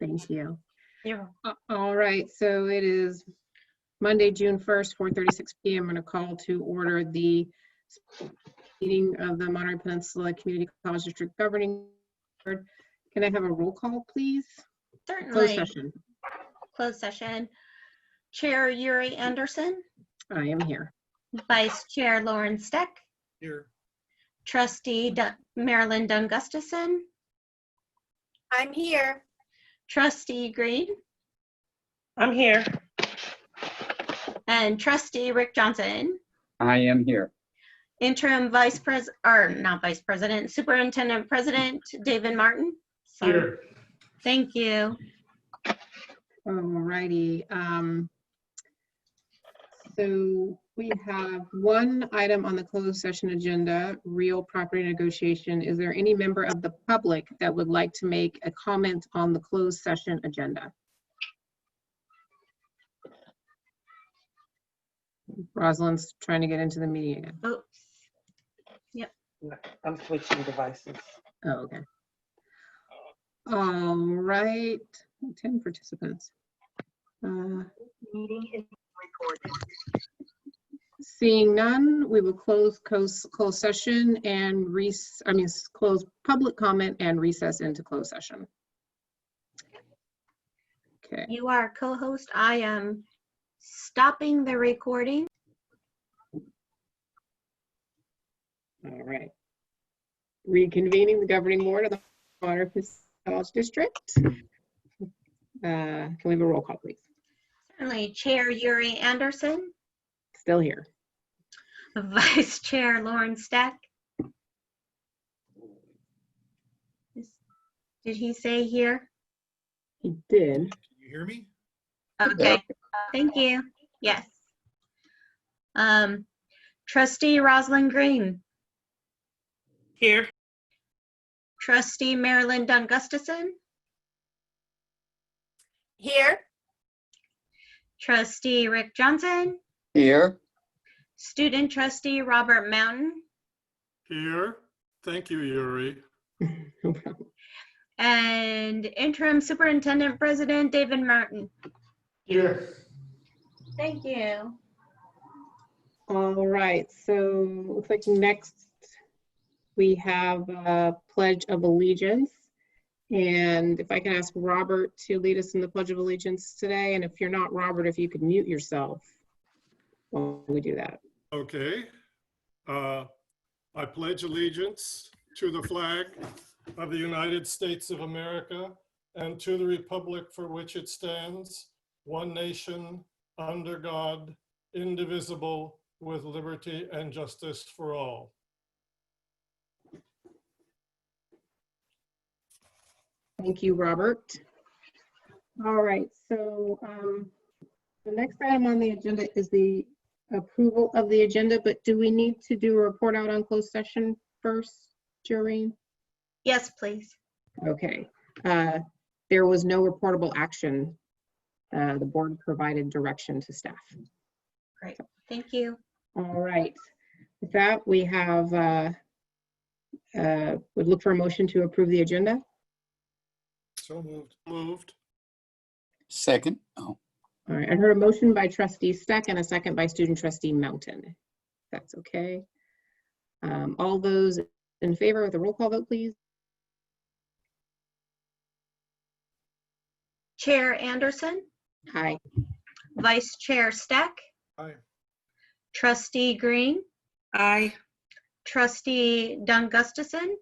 Thank you. Yeah. All right, so it is Monday, June 1st, 4:36 p.m. I'm going to call to order the meeting of the Monterey Peninsula Community College District Governing Board. Can I have a roll call, please? Certainly. Closed session. Closed session. Chair Yuri Anderson, I am here. Vice Chair Lauren Steck, Here. Trustee Marilyn Dunn Gustafson, I'm here. Trustee Green, I'm here. and Trustee Rick Johnson. I am here. Interim Vice President, or not Vice President, Superintendent President David Martin. Sorry. Here. Thank you. All righty. So we have one item on the closed session agenda, real property negotiation. Is there any member of the public that would like to make a comment on the closed session agenda? Rosalind's trying to get into the meeting again. Oops. I'm switching devices. Oh, okay. All right, 10 participants. Meeting is recorded. Seeing none, we will close session and close public comment and recess into closed session. Okay. You are co-host. I am stopping the recording. All right. Reconvening the governing board of the Monterey Peninsula College District. Can we have a roll call, please? Certainly. Chair Yuri Anderson, Still here. Vice Chair Lauren Steck. Did he say here? He did. Can you hear me? Okay, thank you. Yes. Trustee Rosalind Green, Here. Trustee Marilyn Dunn Gustafson, Here. Trustee Rick Johnson, Here. Student Trustee Robert Mountain, Here. Thank you, Yuri. No problem. and Interim Superintendent President David Martin. Here. Thank you. All right, so looks like next we have a Pledge of Allegiance. And if I can ask Robert to lead us in the Pledge of Allegiance today, and if you're not Robert, if you could mute yourself while we do that. Okay. I pledge allegiance to the flag of the United States of America and to the republic for which it stands, one nation, under God, indivisible, with liberty and justice for all. Thank you, Robert. All right, so the next item on the agenda is the approval of the agenda, but do we need to do a report out on closed session first, Jareen? Yes, please. Okay. There was no reportable action. The board provided direction to staff. Great. Thank you. All right. With that, we have, would look for a motion to approve the agenda. So moved. Moved. Second. Oh, All right, I heard a motion by Trustee Steck and a second by Student Trustee Mountain. If that's okay. All those in favor with a roll call vote, please. Chair Anderson, Aye. Vice Chair Steck, Aye. Trustee Green, Aye. Trustee Dunn Gustafson.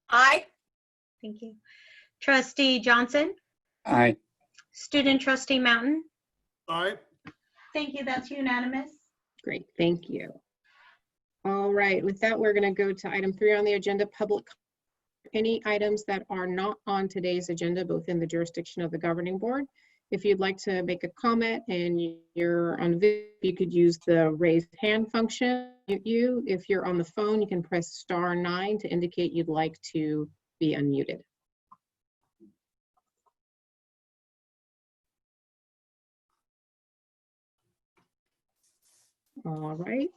Aye. Thank you. Trustee Johnson, aye. Student Trustee Mountain. Aye. Thank you. That's unanimous. Great, thank you. All right, with that, we're going to go to item 3 on the agenda, public. Any items that are not on today's agenda, both in the jurisdiction of the governing board. If you'd like to make a comment and you're on video, you could use the raised hand function. If you're on the phone, you can press *9 to indicate you'd like to be unmuted. All right,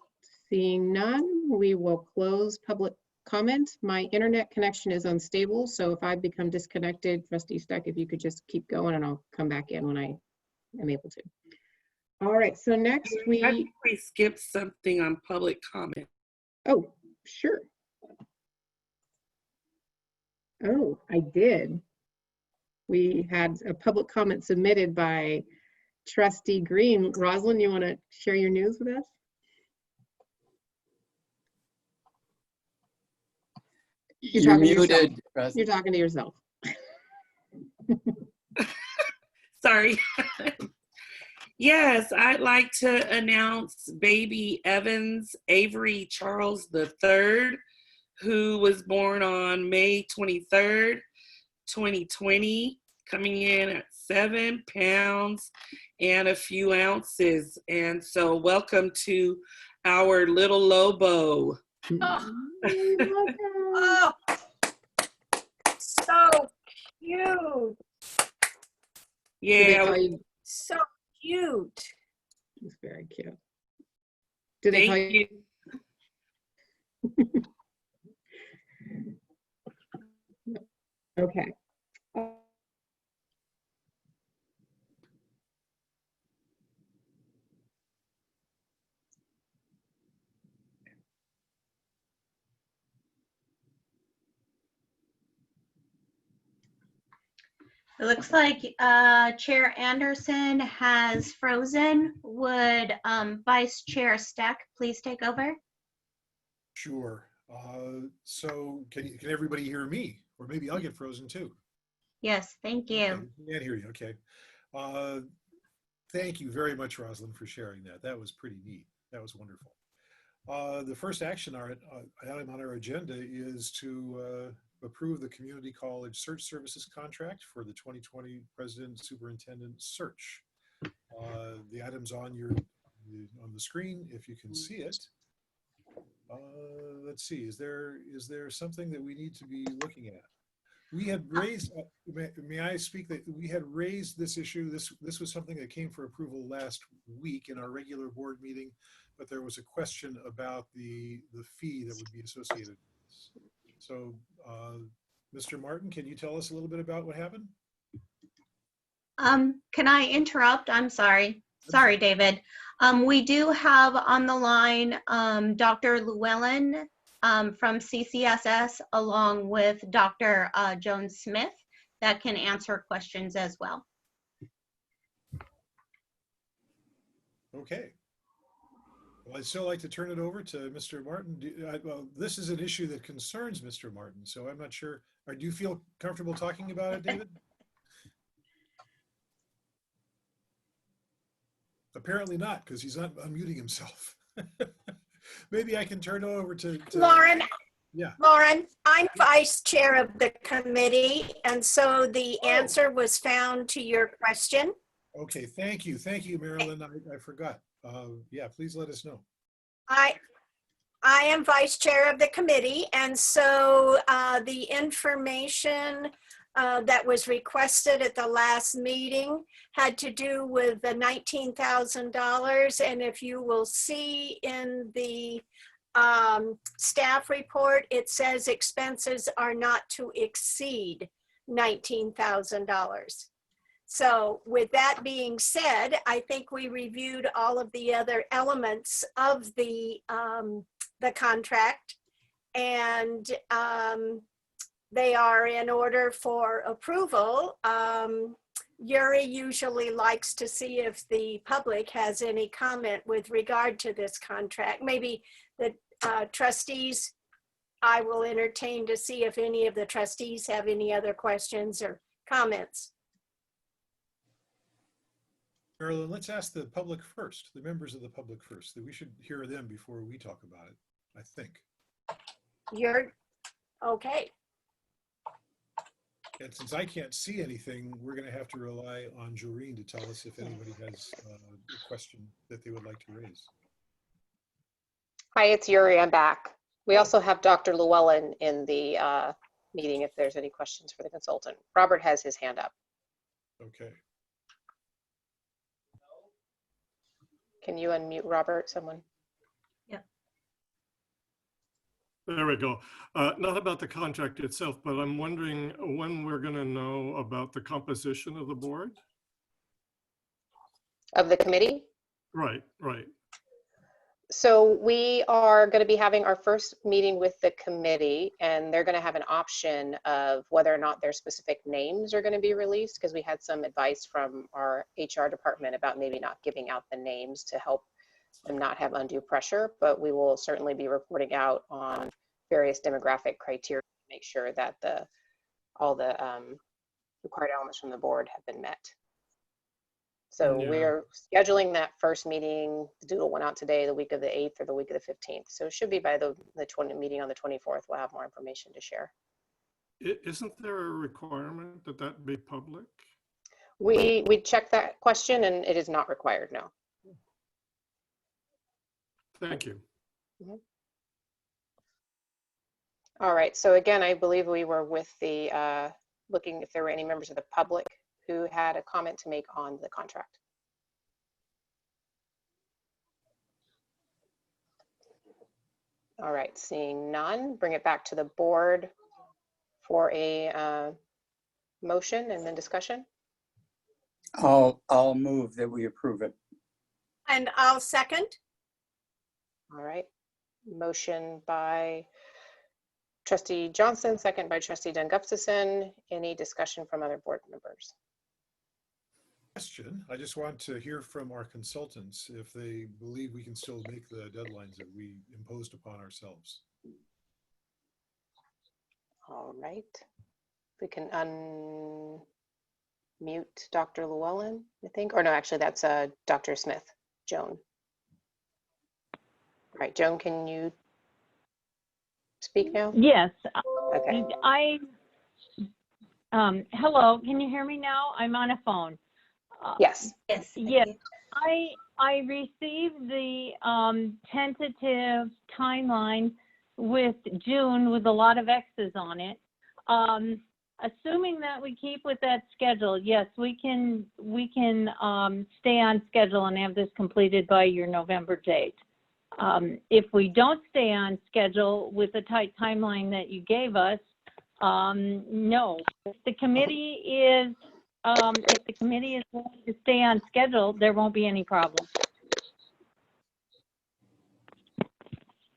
seeing none, we will close public comment. My internet connection is unstable, so if I become disconnected, Trustee Stuck, if you could just keep going and I'll come back in when I am able to. All right, so next I think we, we skipped something on public comment. oh, sure. Oh, I did. We had a public comment submitted by Trustee Green. Rosalind, you want to share your news with us? You're You're talking to yourself. muted. Russ. You're talking to yourself. Sorry. Yes, I'd like to announce baby Evans Avery Charles III, who was born on May 23rd, 2020, coming in at 7 pounds and a few ounces. And so welcome to our little Lobo. Oh, so cute. Did they Yeah, call you? So cute. It's very cute. Did they call thank you? you. Okay. It looks like Chair Anderson has frozen. Would Vice Chair Steck please take over? Sure. So can everybody hear me? Or maybe I'll get frozen too. Yes, thank Okay, you. can't hear you. Okay. Thank you very much, Rosalind, for sharing that. That was pretty neat. That was wonderful. The first action item on our agenda is to approve the Community College Search Services contract for the 2020 President Superintendent Search. The item's on the screen if you can see it. Let's see, is there something that we need to be looking at? We had raised, may I speak, that we had raised this issue. This was something that came for approval last week in our regular board meeting, but there was a question about the fee that would be associated with this. So, Mr. Martin, can you tell us a little bit about what happened? Can I interrupt? I'm sorry. Sorry, David. We do have on the line Dr. Llewellyn from CCSS along with Dr. Jones Smith that can answer questions as well. Okay. Well, I'd still like to turn it over to Mr. Martin. Well, this is an issue that concerns Mr. Martin, so I'm not sure. Do you feel comfortable talking about it, David? Apparently not, because he's not unmuting himself. Maybe I can turn it over to Lauren, Yeah. Lauren, I'm vice chair of the committee, and so the Oh. answer was found to your question. Okay, thank you, Marilyn. I forgot. Yeah, please let us know. I am vice chair of the committee, and so the information that was requested at the last meeting had to do with the $19,000. And if you will see in the staff report, it says expenses are not to exceed $19,000. So with that being said, I think we reviewed all of the other elements of the contract, and they are in order for approval. Yuri usually likes to see if the public has any comment with regard to this contract. Maybe the trustees, I will entertain to see if any of the trustees have any other questions or comments. Marilyn, let's ask the public first, the members of the public first. That we should hear them before we talk about it, I think. You're okay. And since I can't see anything, we're going to have to rely on Joreen to tell us if anybody has a question that they would like to raise. Hi, it's Yuri. I'm back. We also have Dr. Llewellyn in the meeting if there's any questions for the consultant. Robert has his hand up. Okay. Can you unmute Robert, someone? Yeah. There we go. Not about the contract itself, but I'm wondering when we're going to know about the composition of the board? Of the committee. Right, right. So we are going to be having our first meeting with the committee, and they're going to have an option of whether or not their specific names are going to be released, because we had some advice from our HR department about maybe not giving out the names to help them not have undue pressure, but we will certainly be reporting out on various demographic criteria to make sure that all the required elements from the board have been met. So Yeah. we're scheduling that first meeting. The doodle went out today, the week of the 8th or the week of the 15th. So it should be by the meeting on the 24th. We'll have more information to share. Isn't there a requirement that that be public? We checked that question and it is not required, no. Thank you. All right, so again, I believe we were with the, looking if there were any members of the public who had a comment to make on the contract. All right, seeing none, bring it back to the board for a motion and then discussion. I'll move that we approve it. And I'll second. All right, motion by Trustee Johnson, second by Trustee Dunn Gustafson. Any discussion from other board members? Question. I just want to hear from our consultants if they believe we can still make the deadlines that we imposed upon ourselves. All right, we can unmute Dr. Llewellyn, I think, or no, actually that's Dr. Smith, Joan. All right, Joan, can you speak now? Yes. Okay. Hello, can you hear me now? I'm on a phone. Yes. Yes. Yes, I received the tentative timeline with June with a lot of X's on it. Assuming that we keep with that schedule, yes, we can stay on schedule and have this completed by your November date. If we don't stay on schedule with the tight timeline that you gave us, no. If the committee is willing to stay on schedule, there won't be any problem.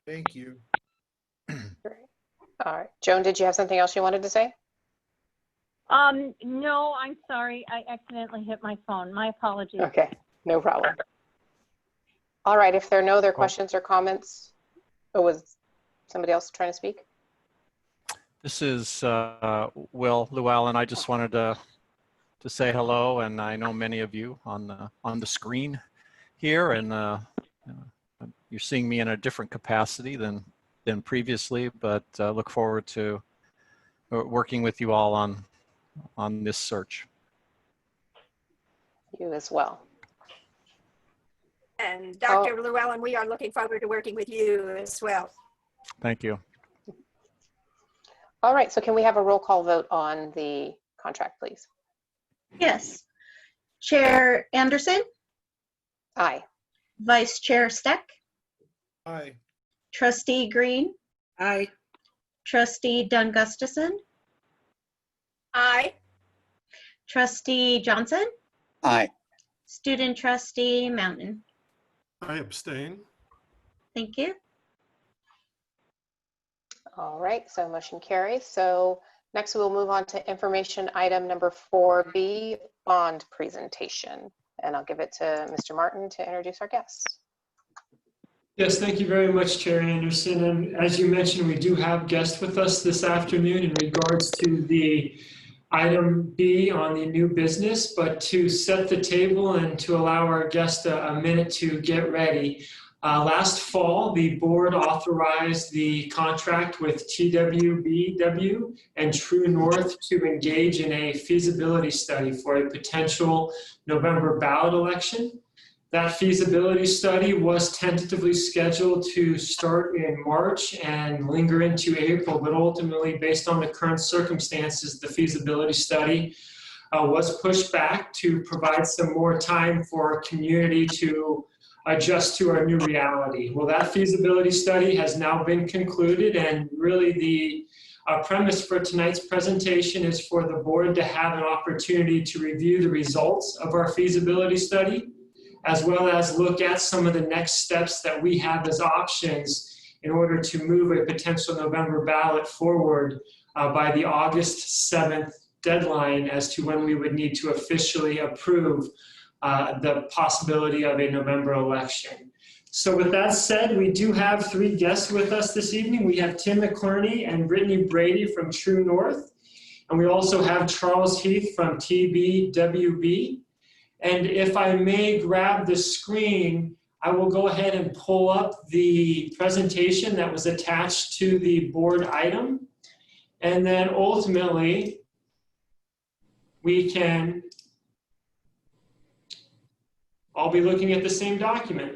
Thank you. All right, Joan, did you have something else you wanted to say? No, I'm sorry. I accidentally hit my phone. My apologies. Okay, no problem. All right, if there are no other questions or comments, or was somebody else trying to speak? This is Will Llewellyn. I just wanted to say hello, and I know many of you on the screen here, and you're seeing me in a different capacity than previously, but look forward to working with you all on this search. You as well. And Dr. Llewellyn, we are looking forward to working with you as well. Thank you. All right, so can we have a roll call vote on the contract, please? Yes. Chair Anderson, Aye. Vice Chair Steck, Aye. Trustee Green, Aye. Trustee Dunn Gustafson, Aye. Trustee Johnson, Aye. Student Trustee Mountain. I abstain. Thank you. All right, so motion carries. So next we'll move on to information item number 4B, bond presentation. And I'll give it to Mr. Martin to introduce our guests. Yes, thank you very much, Chair Anderson. And as you mentioned, we do have guests with us this afternoon in regards to the item B on the new business, but to set the table and to allow our guests a minute to get ready. Last fall, the board authorized the contract with TWBW and True North to engage in a feasibility study for a potential November ballot election. That feasibility study was tentatively scheduled to start in March and linger into April, but ultimately, based on the current circumstances, the feasibility study was pushed back to provide some more time for our community to adjust to our new reality. Well, that feasibility study has now been concluded, and really the premise for tonight's presentation is for the board to have an opportunity to review the results of our feasibility study, as well as look at some of the next steps that we have as options in order to move a potential November ballot forward by the August 7th deadline as to when we would need to officially approve the possibility of a November election. So with that said, we do have 3 guests with us this evening. We have Tim McClerney and Brittany Brady from True North. And we also have Charles Heath from TBWB. And if I may grab the screen, I will go ahead and pull up the presentation that was attached to the board item. And then ultimately, we can all be looking at the same document.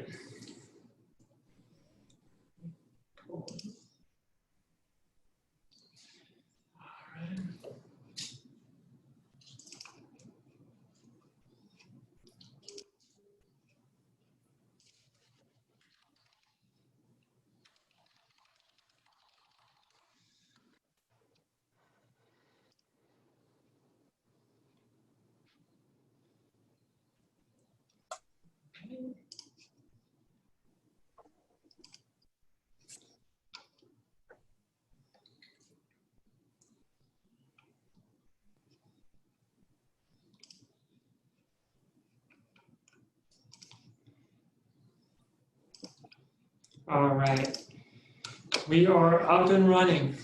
All right, we are up and running.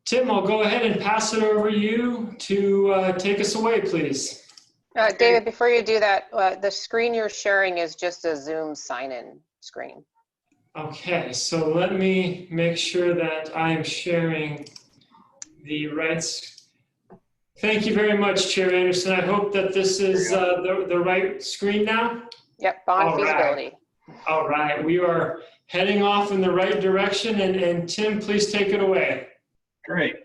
Tim, I'll go ahead and pass it over to you to take us away, please. David, before you do that, the screen you're sharing is just a Zoom sign-in screen. Okay, so let me make sure that I am sharing the right. Thank you very much, Chair Anderson. I hope that this is the right screen now. Yep, bond All feasibility. right. All right, we are heading off in the right direction, and Tim, please take it away. Great.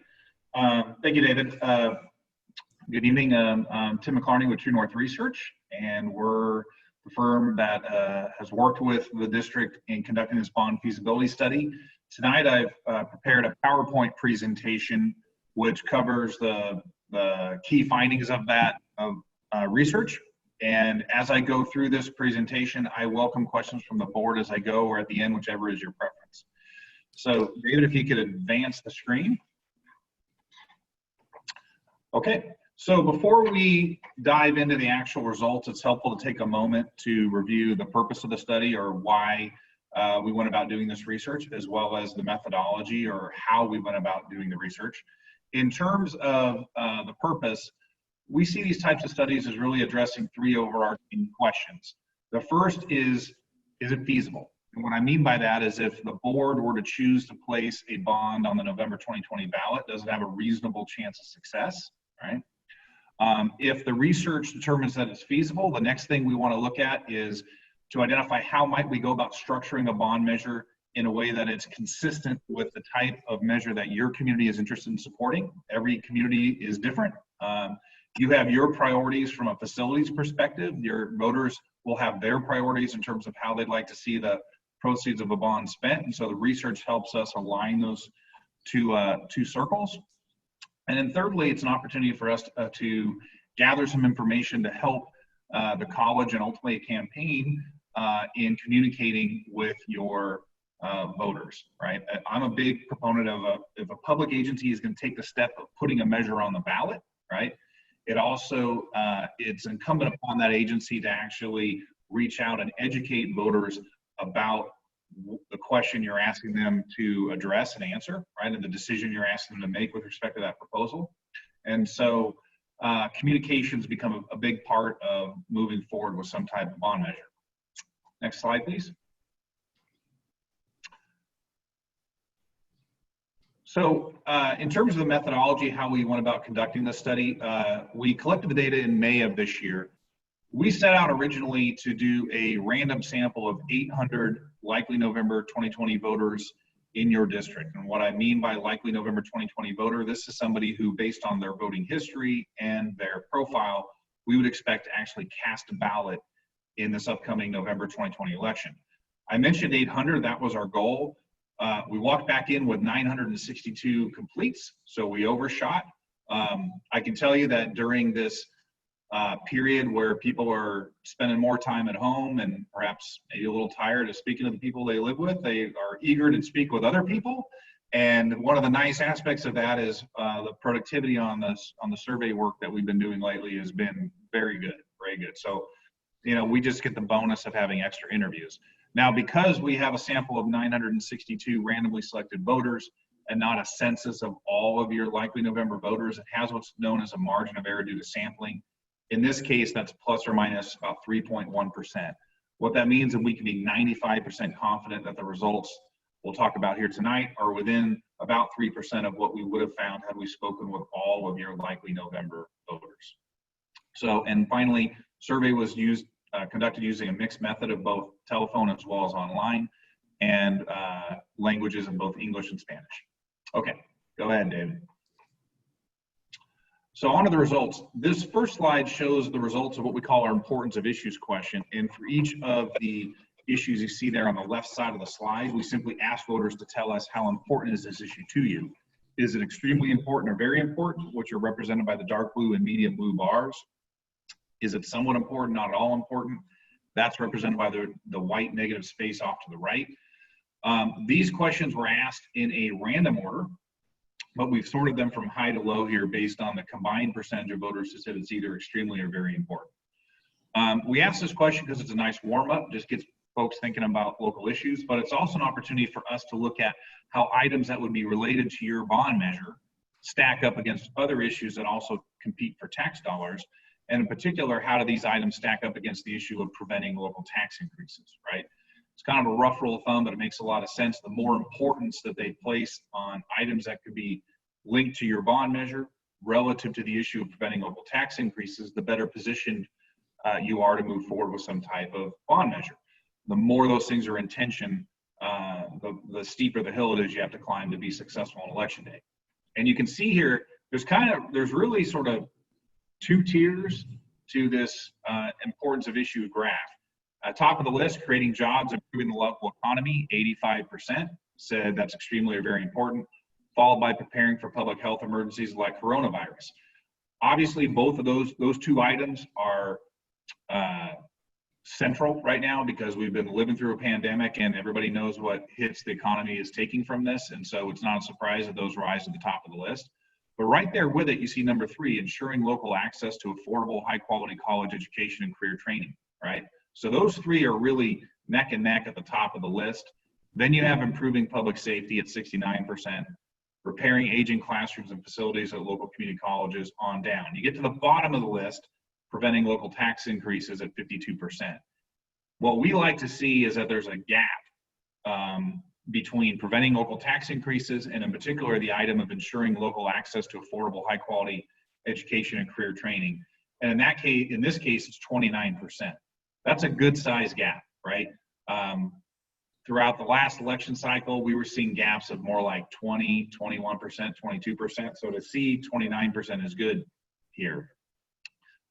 Thank you, David. Good evening. I'm Tim McClarney with True North Research, and we're the firm that has worked with the district in conducting this bond feasibility study. Tonight, I've prepared a PowerPoint presentation which covers the key findings of that research. And as I go through this presentation, I welcome questions from the board as I go, or at the end, whichever is your preference. So, David, if you could advance the screen. Okay, so before we dive into the actual results, it's helpful to take a moment to review the purpose of the study, or why we went about doing this research, as well as the methodology, or how we went about doing the research. In terms of the purpose, we see these types of studies as really addressing 3 overarching questions. The first is it feasible? And what I mean by that is, if the board were to choose to place a bond on the November 2020 ballot, does it have a reasonable chance of success, right? If the research determines that it's feasible, the next thing we want to look at is to identify how might we go about structuring a bond measure in a way that it's consistent with the type of measure that your community is interested in supporting. Every community is different. You have your priorities from a facilities perspective. Your voters will have their priorities in terms of how they'd like to see the proceeds of a bond spent. And so the research helps us align those two circles. And then thirdly, it's an opportunity for us to gather some information to help the college and ultimately a campaign in communicating with your voters, right? I'm a big proponent of if a public agency is going to take the step of putting a measure on the ballot, right? It also, it's incumbent upon that agency to actually reach out and educate voters about the question you're asking them to address and answer, right? And the decision you're asking them to make with respect to that proposal. And so communications become a big part of moving forward with some type of bond measure. Next slide, please. So in terms of the methodology, how we went about conducting this study, we collected the data in May of this year. We set out originally to do a random sample of 800 likely November 2020 voters in your district. And what I mean by likely November 2020 voter, this is somebody who, based on their voting history and their profile, we would expect to actually cast a ballot in this upcoming November 2020 election. I mentioned 800, that was our goal. We walked back in with 962 completes, so we overshot. I can tell you that during this period where people are spending more time at home and perhaps maybe a little tired of speaking to the people they live with, they are eager to speak with other people. And one of the nice aspects of that is the productivity on the survey work that we've been doing lately has been very good, very good. So, you know, we just get the bonus of having extra interviews. Now, because we have a sample of 962 randomly selected voters and not a census of all of your likely November voters, it has what's known as a margin of error due to sampling. In this case, that's plus or minus about 3.1%. What that means is we can be 95% confident that the results we'll talk about here tonight are within about 3% of what we would have found had we spoken with all of your likely November voters. So, and finally, survey was conducted using a mixed method of both telephone as well as online, and languages in both English and Spanish. Okay, go ahead, David. So on to the results. This first slide shows the results of what we call our importance of issues question. And for each of the issues you see there on the left side of the slide, we simply ask voters to tell us how important is this issue to you. Is it extremely important or very important, which are represented by the dark blue and medium blue bars? Is it somewhat important, not at all important? That's represented by the white negative space off to the right. These questions were asked in a random order, but we've sorted them from high to low here based on the combined percentage of voters who said it's either extremely or very important. We asked this question because it's a nice warm-up, just gets folks thinking about local issues, but it's also an opportunity for us to look at how items that would be related to your bond measure stack up against other issues that also compete for tax dollars. And in particular, how do these items stack up against the issue of preventing local tax increases, right? It's kind of a rough rule of thumb, but it makes a lot of sense. The more importance that they place on items that could be linked to your bond measure relative to the issue of preventing local tax increases, the better positioned you are to move forward with some type of bond measure. The more those things are in tension, the steeper the hill it is you have to climb to be successful on election day. And you can see here, there's really sort of two tiers to this importance of issue graph. Top of the list, creating jobs, improving the local economy, 85% said that's extremely or very important, followed by preparing for public health emergencies like coronavirus. Obviously, both of those two items are central right now because we've been living through a pandemic and everybody knows what hits the economy is taking from this. And so it's not a surprise that those rise to the top of the list. But right there with it, you see number 3, ensuring local access to affordable, high quality college education and career training, right? So those 3 are really neck and neck at the top of the list. Then you have improving public safety at 69%, repairing aging classrooms and facilities at local community colleges on down. You get to the bottom of the list, preventing local tax increases at 52%. What we like to see is that there's a gap between preventing local tax increases and in particular the item of ensuring local access to affordable, high quality education and career training. And in this case, it's 29%. That's a good size gap, right? Throughout the last election cycle, we were seeing gaps of more like 20, 21%, 22%. So to see 29% is good here.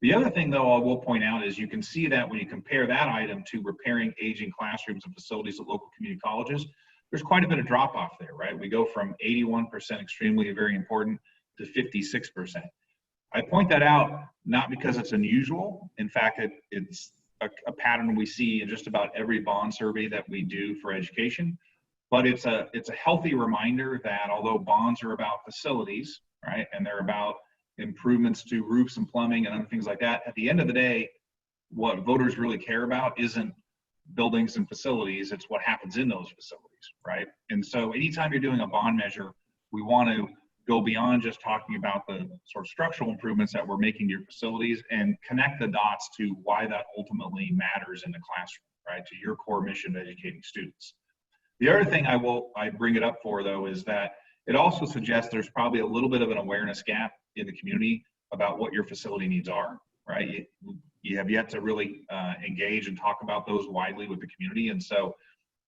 The other thing, though, I will point out is you can see that when you compare that item to repairing aging classrooms and facilities at local community colleges, there's quite a bit of drop off there, right? We go from 81% extremely very important to 56%. I point that out not because it's unusual. In fact, it's a pattern we see in just about every bond survey that we do for education, but it's a healthy reminder that although bonds are about facilities, right, and they're about improvements to roofs and plumbing and other things like that, at the end of the day, what voters really care about isn't buildings and facilities, it's what happens in those facilities, right? And so anytime you're doing a bond measure, we want to go beyond just talking about the sort of structural improvements that we're making to your facilities and connect the dots to why that ultimately matters in the classroom, right? To your core mission of educating students. The other thing I bring it up for, though, is that it also suggests there's probably a little bit of an awareness gap in the community about what your facility needs are, right? You have yet to really engage and talk about those widely with the community. And so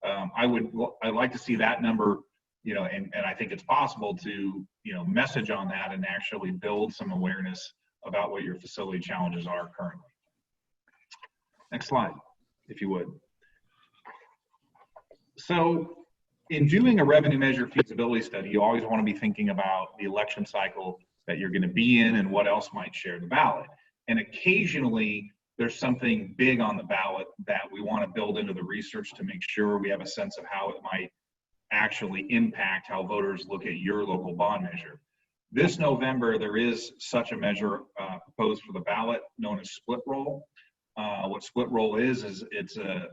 I'd like to see that number, you know, and I think it's possible to, you know, message on that and actually build some awareness about what your facility challenges are currently. Next slide, if you would. So in doing a revenue measure feasibility study, you always want to be thinking about the election cycle that you're going to be in and what else might share the ballot. And occasionally there's something big on the ballot that we want to build into the research to make sure we have a sense of how it might actually impact how voters look at your local bond measure. This November, there is such a measure proposed for the ballot known as split roll. What split roll is it's a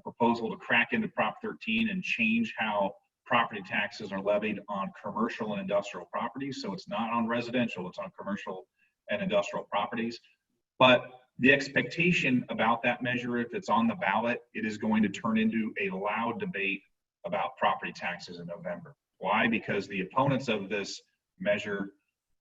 proposal to crack into Prop 13 and change how property taxes are levied on commercial and industrial properties. So it's not on residential, it's on commercial and industrial properties. But the expectation about that measure, if it's on the ballot, it is going to turn into a loud debate about property taxes in November. Why? Because the opponents of this measure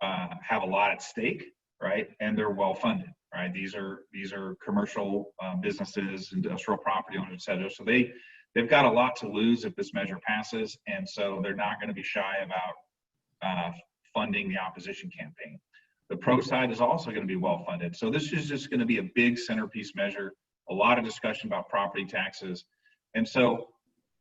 have a lot at stake, right? And they're well funded, right? These are commercial businesses, industrial property owners, et cetera. So they've got a lot to lose if this measure passes, and so they're not going to be shy about funding the opposition campaign. The pro side is also going to be well funded. So this is just going to be a big centerpiece measure, a lot of discussion about property taxes. And so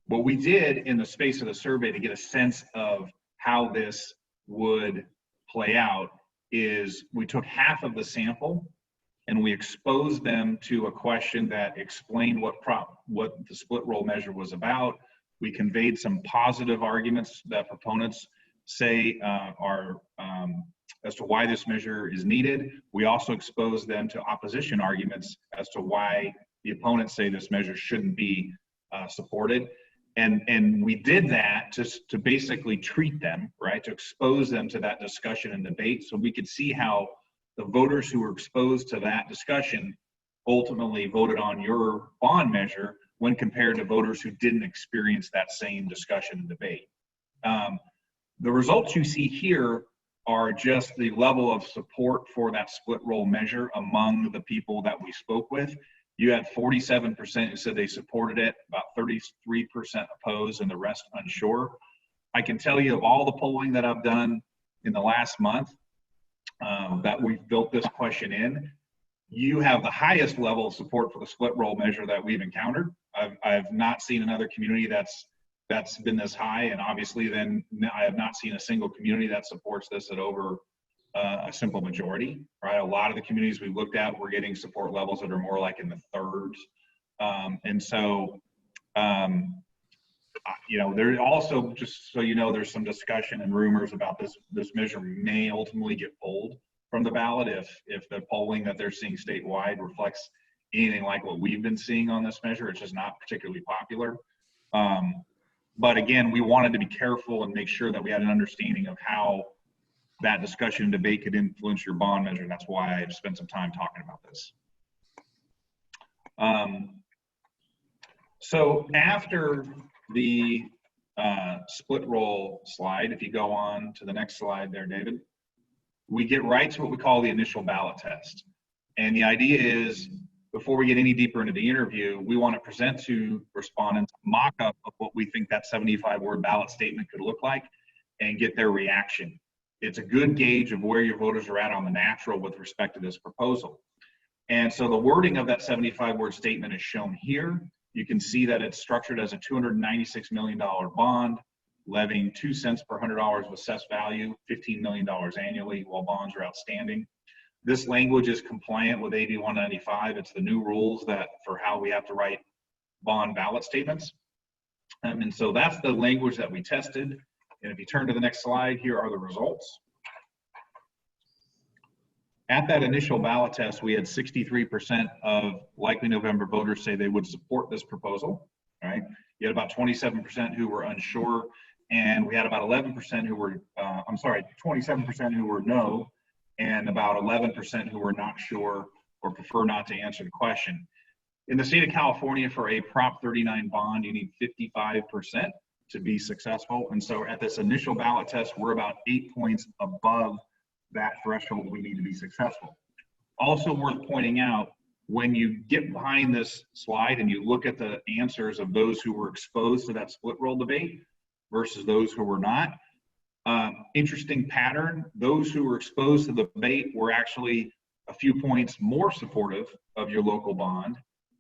what we did in the space of the survey to get a sense of how this would play out is we took half of the sample and we exposed them to a question that explained what the split roll measure was about. We conveyed some positive arguments that proponents say are as to why this measure is needed. We also exposed them to opposition arguments as to why the opponents say this measure shouldn't be supported. And we did that just to basically treat them, right, to expose them to that discussion and debate so we could see how the voters who were exposed to that discussion ultimately voted on your bond measure when compared to voters who didn't experience that same discussion and debate. The results you see here are just the level of support for that split roll measure among the people that we spoke with. You had 47% who said they supported it, about 33% opposed, and the rest unsure. I can tell you of all the polling that I've done in the last month that we've built this question in, you have the highest level of support for the split roll measure that we've encountered. I've not seen another community that's been this high, and obviously then I have not seen a single community that supports this at over a simple majority, right? A lot of the communities we looked at were getting support levels that are more like in the thirds. And so, you know, there also, just so you know, there's some discussion and rumors about this measure may ultimately get pulled from the ballot if the polling that they're seeing statewide reflects anything like what we've been seeing on this measure. It's just not particularly popular. But again, we wanted to be careful and make sure that we had an understanding of how that discussion and debate could influence your bond measure. And that's why I've spent some time talking about this. So after the split roll slide, if you go on to the next slide there, David, we get right to what we call the initial ballot test. And the idea is, before we get any deeper into the interview, we want to present to respondents a mock-up of what we think that 75-word ballot statement could look like and get their reaction. It's a good gauge of where your voters are at on the natural with respect to this proposal. And so the wording of that 75-word statement is shown here. You can see that it's structured as a $296 million bond, levying 2 cents per $100 of assessed value, $15 million annually while bonds are outstanding. This language is compliant with AB 195. It's the new rules that for how we have to write bond ballot statements. And so that's the language that we tested. And if you turn to the next slide, here are the results. At that initial ballot test, we had 63% of likely November voters say they would support this proposal, right? You had about 27% who were unsure, and we had about 11% who were, 27% who were no, and about 11% who were not sure or prefer not to answer the question. In the state of California, for a Prop 39 bond, you need 55% to be successful. And so at this initial ballot test, we're about 8 points above that threshold we need to be successful. Also worth pointing out, when you get behind this slide and you look at the answers of those who were exposed to that split roll debate versus those who were not, Interesting pattern. Those who were exposed to the debate were actually a few points more supportive of your local bond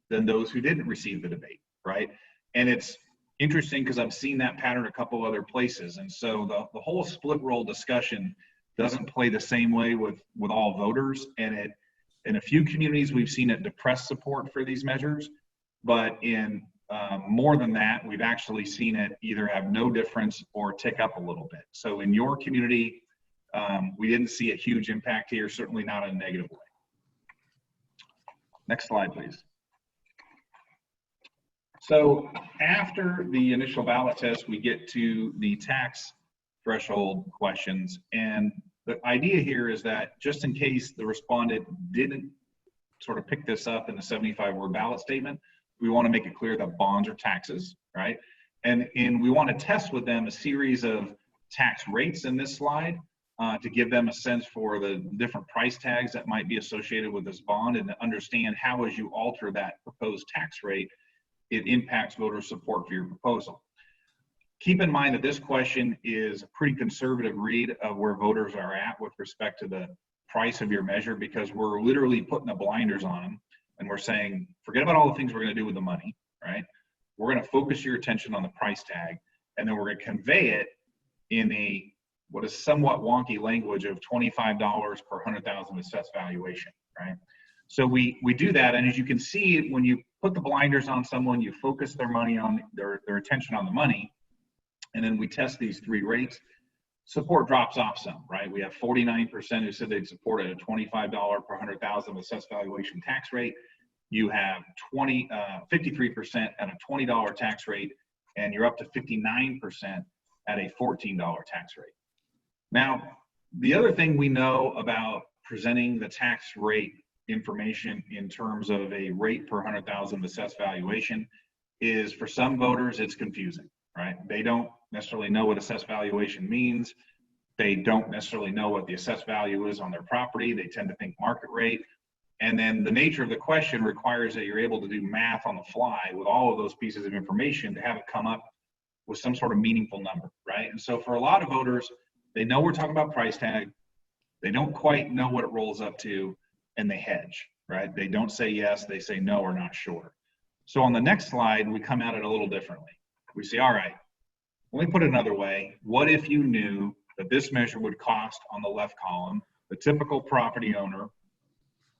than those who didn't receive the debate, right? And it's interesting because I've seen that pattern a couple other places. And so the whole split roll discussion doesn't play the same way with all voters. And in a few communities, we've seen it depress support for these measures. But in more than that, we've actually seen it either have no difference or tick up a little bit. So in your community, we didn't see a huge impact here, certainly not in a negative way. Next slide, please. So after the initial ballot test, we get to the tax threshold questions. And the idea here is that just in case the respondent didn't sort of pick this up in the 75-word ballot statement, we want to make it clear that bonds are taxes, right? And we want to test with them a series of tax rates in this slide to give them a sense for the different price tags that might be associated with this bond and to understand how, as you alter that proposed tax rate, it impacts voter support for your proposal. Keep in mind that this question is a pretty conservative read of where voters are at with respect to the price of your measure, because we're literally putting the blinders on them and we're saying, forget about all the things we're going to do with the money, right? We're going to focus your attention on the price tag, and then we're going to convey it in a what is somewhat wonky language of $25 per 100,000 assessed valuation, right? So we do that, and as you can see, when you put the blinders on someone, you focus their money on their attention on the money, and then we test these three rates, support drops off some, right? We have 49% who said they'd support at a $25 per 100,000 assessed valuation tax rate. You have 53% at a $20 tax rate, and you're up to 59% at a $14 tax rate. Now, the other thing we know about presenting the tax rate information in terms of a rate per 100,000 assessed valuation is, for some voters, it's confusing, right? They don't necessarily know what assessed valuation means. They don't necessarily know what the assessed value is on their property. They tend to think market rate. And then the nature of the question requires that you're able to do math on the fly with all of those pieces of information to have it come up with some sort of meaningful number, right? And so for a lot of voters, they know we're talking about price tag. They don't quite know what it rolls up to, and they hedge, right? They don't say yes, they say no or not sure. So on the next slide, we come at it a little differently. We say, all right, let me put it another way. What if you knew that this measure would cost, on the left column, the typical property owner,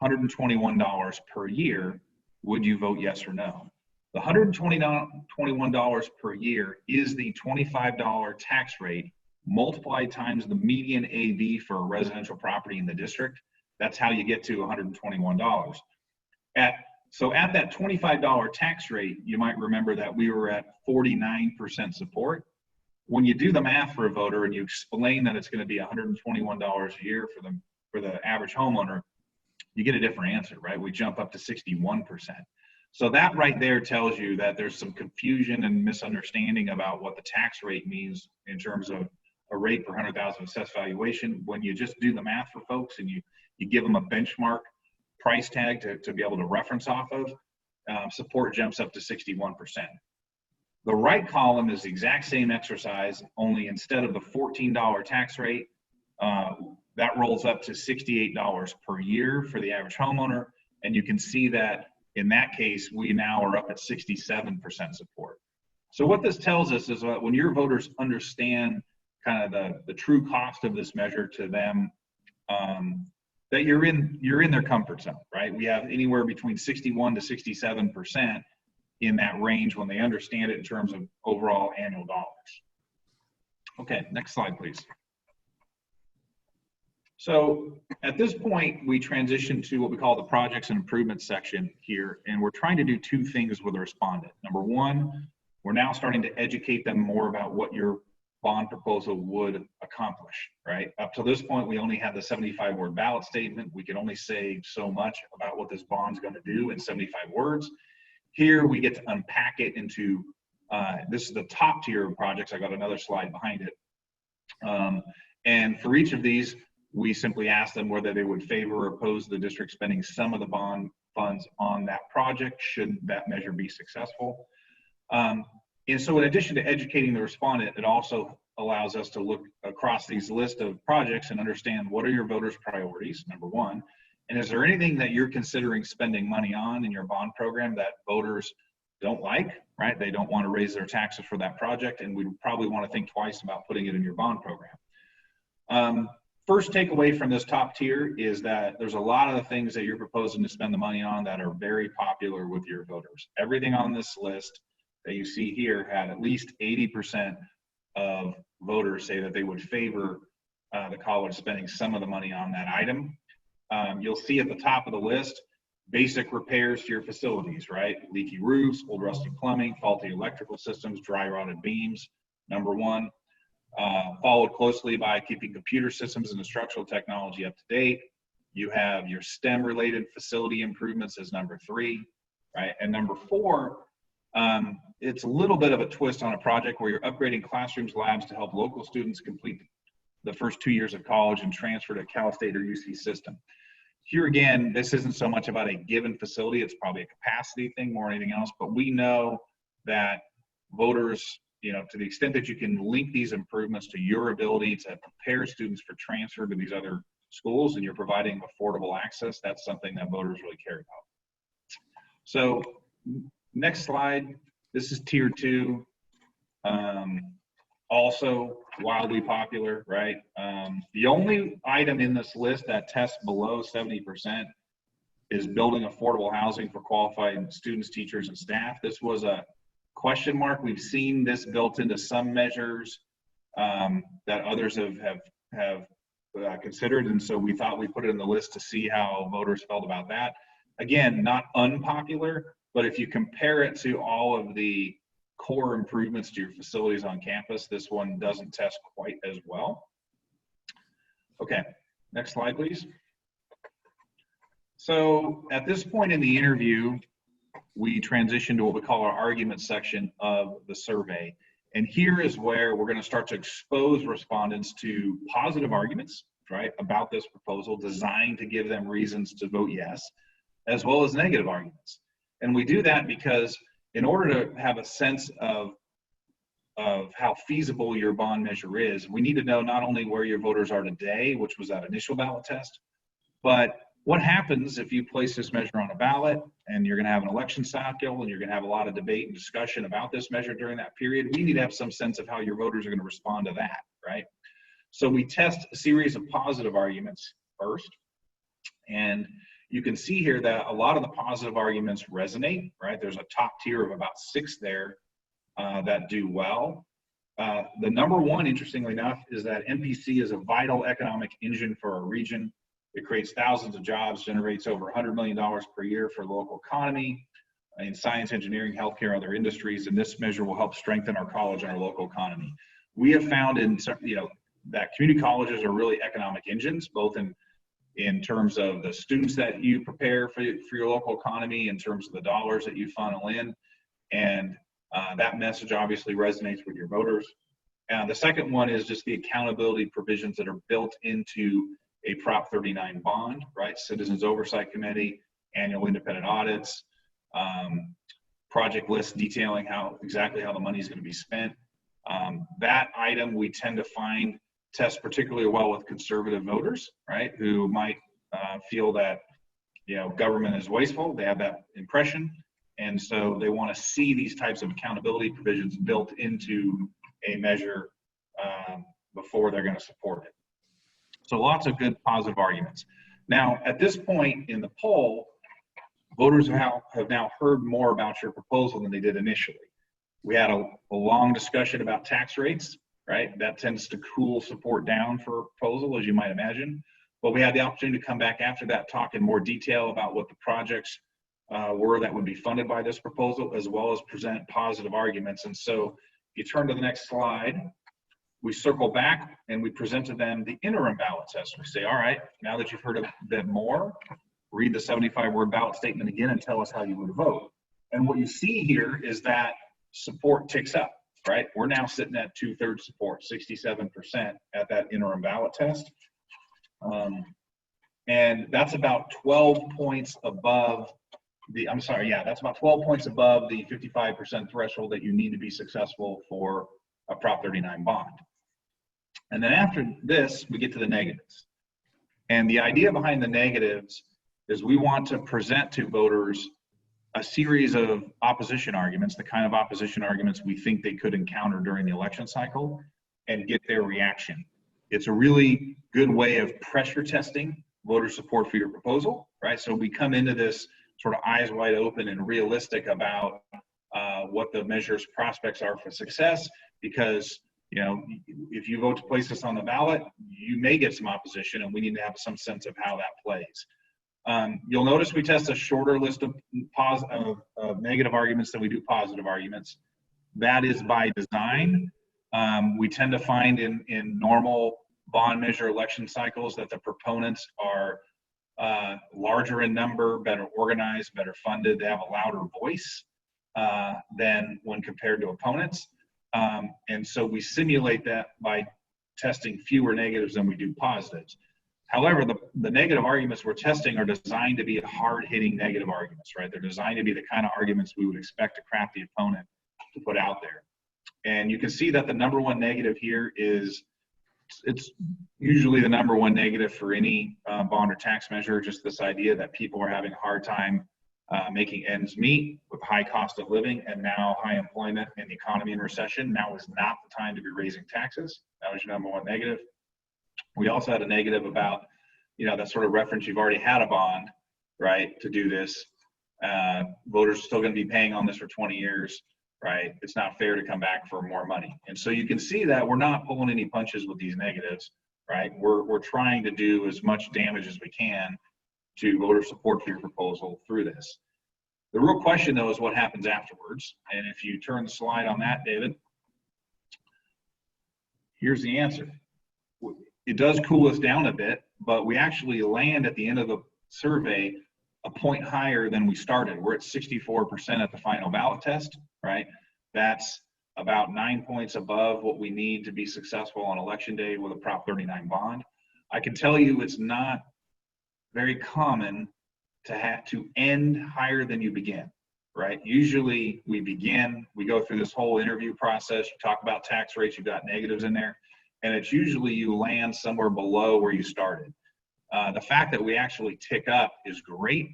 $121 per year? Would you vote yes or no? The $121 per year is the $25 tax rate multiplied times the median AV for a residential property in the district. That's how you get to $121. So at that $25 tax rate, you might remember that we were at 49% support. When you do the math for a voter and you explain that it's going to be $121 a year for the average homeowner, you get a different answer, right? We jump up to 61%. So that right there tells you that there's some confusion and misunderstanding about what the tax rate means in terms of a rate per 100,000 assessed valuation. When you just do the math for folks and you give them a benchmark price tag to be able to reference off of, support jumps up to 61%. The right column is the exact same exercise, only instead of the $14 tax rate, that rolls up to $68 per year for the average homeowner. And you can see that in that case, we now are up at 67% support. So what this tells us is that when your voters understand kind of the true cost of this measure to them, that you're in their comfort zone, right? We have anywhere between 61 to 67% in that range when they understand it in terms of overall annual dollars. Okay, next slide, please. So at this point, we transition to what we call the projects and improvements section here, and we're trying to do two things with the respondent. Number one, we're now starting to educate them more about what your bond proposal would accomplish, right? Up to this point, we only had the 75-word ballot statement. We could only say so much about what this bond's going to do in 75 words. Here, we get to unpack it into, this is the top tier of projects. I got another slide behind it. And for each of these, we simply ask them whether they would favor or oppose the district spending some of the bond funds on that project, should that measure be successful. And so in addition to educating the respondent, it also allows us to look across these list of projects and understand what are your voters' priorities, number one, and is there anything that you're considering spending money on in your bond program that voters don't like, right? They don't want to raise their taxes for that project, and we probably want to think twice about putting it in your bond program. First takeaway from this top tier is that there's a lot of the things that you're proposing to spend the money on that are very popular with your voters. Everything on this list that you see here had at least 80% of voters say that they would favor the college spending some of the money on that item. You'll see at the top of the list, basic repairs to your facilities, right? Leaky roofs, old rusty plumbing, faulty electrical systems, dry rotted beams, number one. Followed closely by keeping computer systems and instructional technology up to date. You have your STEM related facility improvements as number three, right? And number four, it's a little bit of a twist on a project where you're upgrading classrooms, labs to help local students complete the first 2 years of college and transfer to Cal State or UC system. Here again, this isn't so much about a given facility, it's probably a capacity thing more than anything else, but we know that voters, you know, to the extent that you can link these improvements to your ability to prepare students for transfer to these other schools and you're providing affordable access, that's something that voters really care about. So next slide, this is tier two. Also wildly popular, right? The only item in this list that tests below 70% is building affordable housing for qualified students, teachers, and staff. This was a question mark. We've seen this built into some measures that others have considered, and so we thought we'd put it in the list to see how voters felt about that. Again, not unpopular, but if you compare it to all of the core improvements to your facilities on campus, this one doesn't test quite as well. Okay, next slide, please. So at this point in the interview, we transition to what we call our argument section of the survey. And here is where we're going to start to expose respondents to positive arguments, right, about this proposal designed to give them reasons to vote yes, as well as negative arguments. And we do that because in order to have a sense of how feasible your bond measure is, we need to know not only where your voters are today, which was that initial ballot test, but what happens if you place this measure on a ballot and you're going to have an election cycle and you're going to have a lot of debate and discussion about this measure during that period. We need to have some sense of how your voters are going to respond to that, right? So we test a series of positive arguments first. And you can see here that a lot of the positive arguments resonate, right? There's a top tier of about 6 there that do well. The number one, interestingly enough, is that MPC is a vital economic engine for our region. It creates thousands of jobs, generates over $100 million per year for the local economy in science, engineering, healthcare, other industries, and this measure will help strengthen our college and our local economy. We have found that community colleges are really economic engines, both in terms of the students that you prepare for your local economy, in terms of the dollars that you funnel in, and that message obviously resonates with your voters. The second one is just the accountability provisions that are built into a Prop 39 bond, right? Citizens Oversight Committee, annual independent audits, project lists detailing exactly how the money is going to be spent. That item we tend to find tests particularly well with conservative voters, right? Who might feel that, you know, government is wasteful. They have that impression. And so they want to see these types of accountability provisions built into a measure before they're going to support it. So lots of good positive arguments. Now, at this point in the poll, voters have now heard more about your proposal than they did initially. We had a long discussion about tax rates, right? That tends to cool support down for a proposal, as you might imagine. But we had the opportunity to come back after that, talk in more detail about what the projects were that would be funded by this proposal, as well as present positive arguments. And so if you turn to the next slide, we circle back and we present to them the interim ballot test. We say, all right, now that you've heard a bit more, read the 75-word ballot statement again and tell us how you would vote. And what you see here is that support ticks up, right? We're now sitting at 2/3 support, 67% at that interim ballot test. And that's about 12 points above that's about 12 points above the 55% threshold that you need to be successful for a Prop 39 bond. And then after this, we get to the negatives. And the idea behind the negatives is we want to present to voters a series of opposition arguments, the kind of opposition arguments we think they could encounter during the election cycle, and get their reaction. It's a really good way of pressure testing voter support for your proposal, right? So we come into this sort of eyes wide open and realistic about what the measure's prospects are for success, because if you vote to place this on the ballot, you may get some opposition, and we need to have some sense of how that plays. You'll notice we test a shorter list of negative arguments than we do positive arguments. That is by design. We tend to find in normal bond measure election cycles that the proponents are larger in number, better organized, better funded. They have a louder voice than when compared to opponents. And so we simulate that by testing fewer negatives than we do positives. However, the negative arguments we're testing are designed to be hard-hitting negative arguments, right? They're designed to be the kind of arguments we would expect a crafty opponent to put out there. And you can see that the number one negative here is, it's usually the number one negative for any bond or tax measure, just this idea that people are having a hard time making ends meet with high cost of living and now high employment and the economy in recession. Now is not the time to be raising taxes. That was your number one negative. We also had a negative about, that sort of reference, you've already had a bond, right, to do this. Voters are still going to be paying on this for 20 years, right? It's not fair to come back for more money. And so you can see that we're not pulling any punches with these negatives, right? We're trying to do as much damage as we can to voter support for your proposal through this. The real question, though, is what happens afterwards. And if you turn the slide on that, David, here's the answer. It does cool us down a bit, but we actually land at the end of the survey a point higher than we started. We're at 64% at the final ballot test, right? That's about 9 points above what we need to be successful on election day with a Prop 39 bond. I can tell you it's not very common to have to end higher than you begin, right? Usually we go through this whole interview process, you talk about tax rates, you've got negatives in there, and it's usually you land somewhere below where you started. The fact that we actually tick up is great,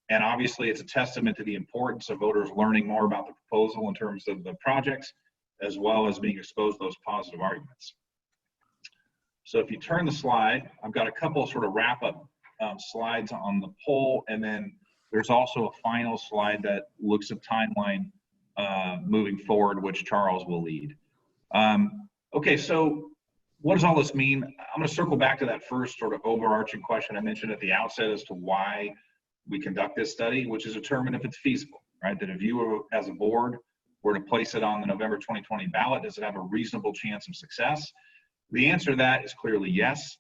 and obviously it's a testament to the importance of voters learning more about the proposal in terms of the projects, as well as being exposed to those positive arguments. So if you turn the slide, I've got a couple of sort of wrap-up slides on the poll, and then there's also a final slide that looks at timeline moving forward, which Charles will lead. Okay, so what does all this mean? I'm going to circle back to that first sort of overarching question I mentioned at the outset as to why we conduct this study, which is determine if it's feasible, right? That if you as a board were to place it on the November 2020 ballot, does it have a reasonable chance of success? The answer to that is clearly yes.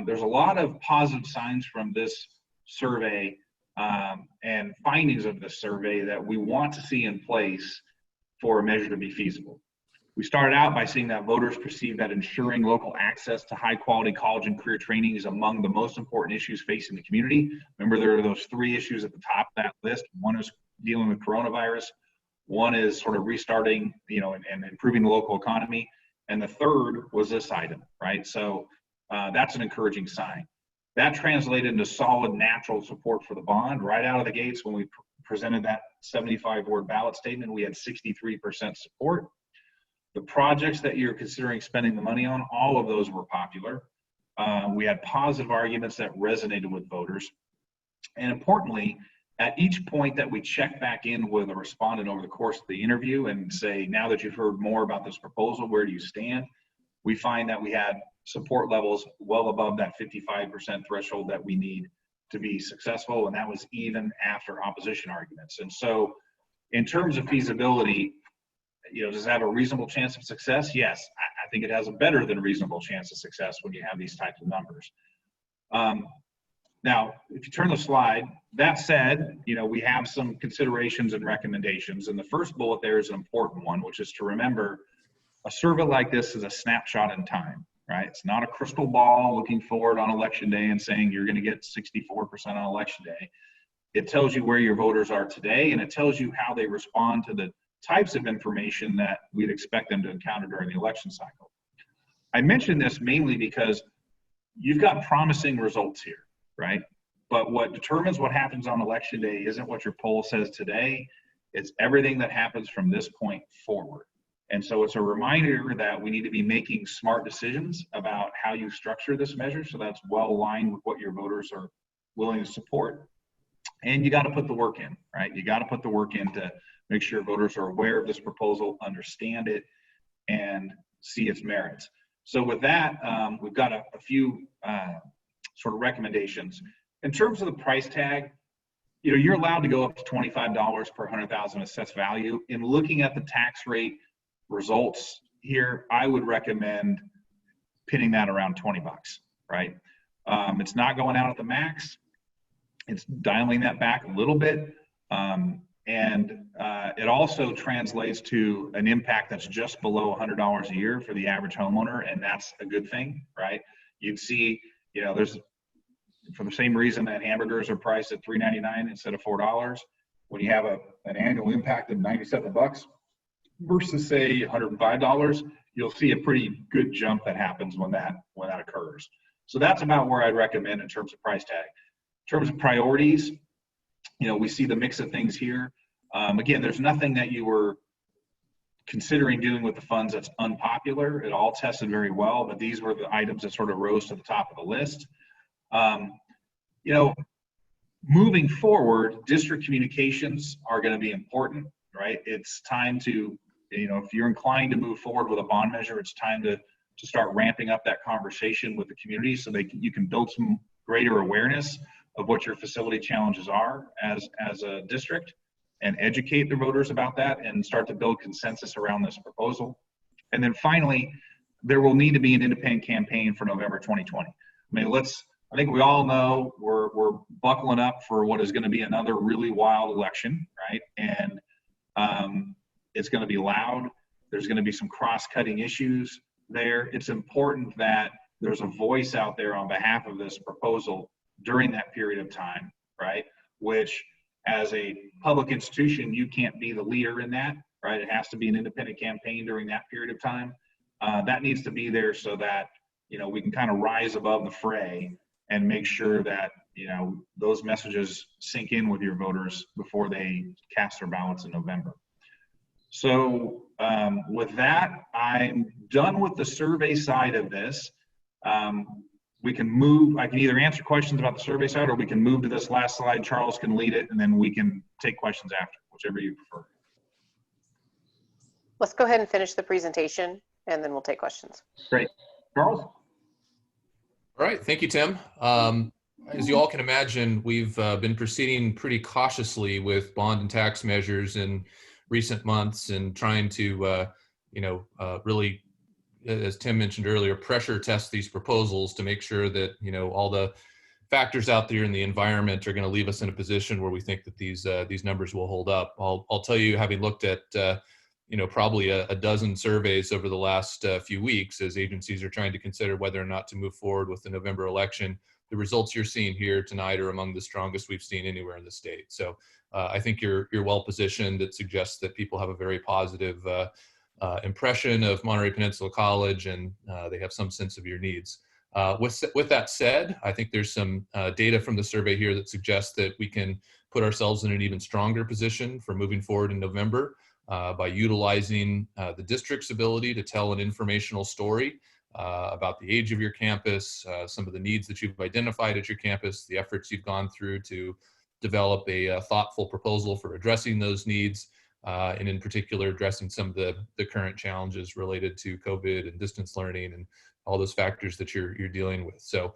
There's a lot of positive signs from this survey and findings of this survey that we want to see in place for a measure to be feasible. We started out by seeing that voters perceive that ensuring local access to high quality college and career training is among the most important issues facing the community. Remember, there are those three issues at the top of that list. One is dealing with coronavirus. One is sort of restarting, and improving the local economy. And the third was this item, right? So that's an encouraging sign. That translated into solid natural support for the bond right out of the gates. When we presented that 75-word ballot statement, we had 63% support. The projects that you're considering spending the money on, all of those were popular. We had positive arguments that resonated with voters. And importantly, at each point that we check back in with a respondent over the course of the interview and say, now that you've heard more about this proposal, where do you stand? We find that we had support levels well above that 55% threshold that we need to be successful. And that was even after opposition arguments. And so in terms of feasibility, does it have a reasonable chance of success? Yes, I think it has a better than reasonable chance of success when you have these types of numbers. Now, if you turn the slide, that said, we have some considerations and recommendations. And the first bullet there is an important one, which is to remember a survey like this is a snapshot in time, right? It's not a crystal ball looking forward on election day and saying you're going to get 64% on election day. It tells you where your voters are today, and it tells you how they respond to the types of information that we'd expect them to encounter during the election cycle. I mention this mainly because you've got promising results here, right? But what determines what happens on election day isn't what your poll says today. It's everything that happens from this point forward. And so it's a reminder that we need to be making smart decisions about how you structure this measure so that's well aligned with what your voters are willing to support. And you got to put the work in, right? You got to put the work in to make sure voters are aware of this proposal, understand it, and see its merits. So with that, we've got a few sort of recommendations. In terms of the price tag, you know, you're allowed to go up to $25 per 100,000 assessed value. In looking at the tax rate results here, I would recommend pinning that around 20 bucks, right? It's not going out at the max. It's dialing that back a little bit. It also translates to an impact that's just below $100 a year for the average homeowner, and that's a good thing, right? You'd see, you know, there's, for the same reason that hamburgers are priced at $3.99 instead of $4, when you have an annual impact of 97 bucks versus say $105, you'll see a pretty good jump that happens when that occurs. So that's about where I'd recommend in terms of price tag. In terms of priorities, you know, we see the mix of things here. Again, there's nothing that you were considering doing with the funds that's unpopular. It all tested very well, but these were the items that sort of rose to the top of the list. You know, moving forward, district communications are going to be important, right? It's time to, you know, if you're inclined to move forward with a bond measure, it's time to start ramping up that conversation with the community so you can build some greater awareness of what your facility challenges are as a district and educate the voters about that and start to build consensus around this proposal. And then finally, there will need to be an independent campaign for November 2020. I mean, I think we all know we're buckling up for what is going to be another really wild election, right? And it's going to be loud. There's going to be some cross-cutting issues there. It's important that there's a voice out there on behalf of this proposal during that period of time, right? Which, as a public institution, you can't be the leader in that, right? It has to be an independent campaign during that period of time. That needs to be there so that, you know, we can kind of rise above the fray and make sure that, you know, those messages sink in with your voters before they cast their ballots in November. So with that, I'm done with the survey side of this. We can move, I can either answer questions about the survey side or we can move to this last slide. Charles can lead it and then we can take questions after, whichever you prefer. Let's go ahead and finish the presentation and then we'll take questions. Great. Charles? All right, thank you, Tim. As you all can imagine, we've been proceeding pretty cautiously with bond and tax measures in recent months and trying to, really, as Tim mentioned earlier, pressure test these proposals to make sure that, you know, all the factors out there in the environment are going to leave us in a position where we think that these numbers will hold up. I'll tell you, having looked at, probably a dozen surveys over the last few weeks as agencies are trying to consider whether or not to move forward with the November election, the results you're seeing here tonight are among the strongest we've seen anywhere in the state. So I think you're well positioned. It suggests that people have a very positive impression of Monterey Peninsula College and they have some sense of your needs. With that said, I think there's some data from the survey here that suggests that we can put ourselves in an even stronger position for moving forward in November by utilizing the district's ability to tell an informational story about the age of your campus, some of the needs that you've identified at your campus, the efforts you've gone through to develop a thoughtful proposal for addressing those needs, and in particular addressing some of the current challenges related to COVID and distance learning and all those factors that you're dealing with. So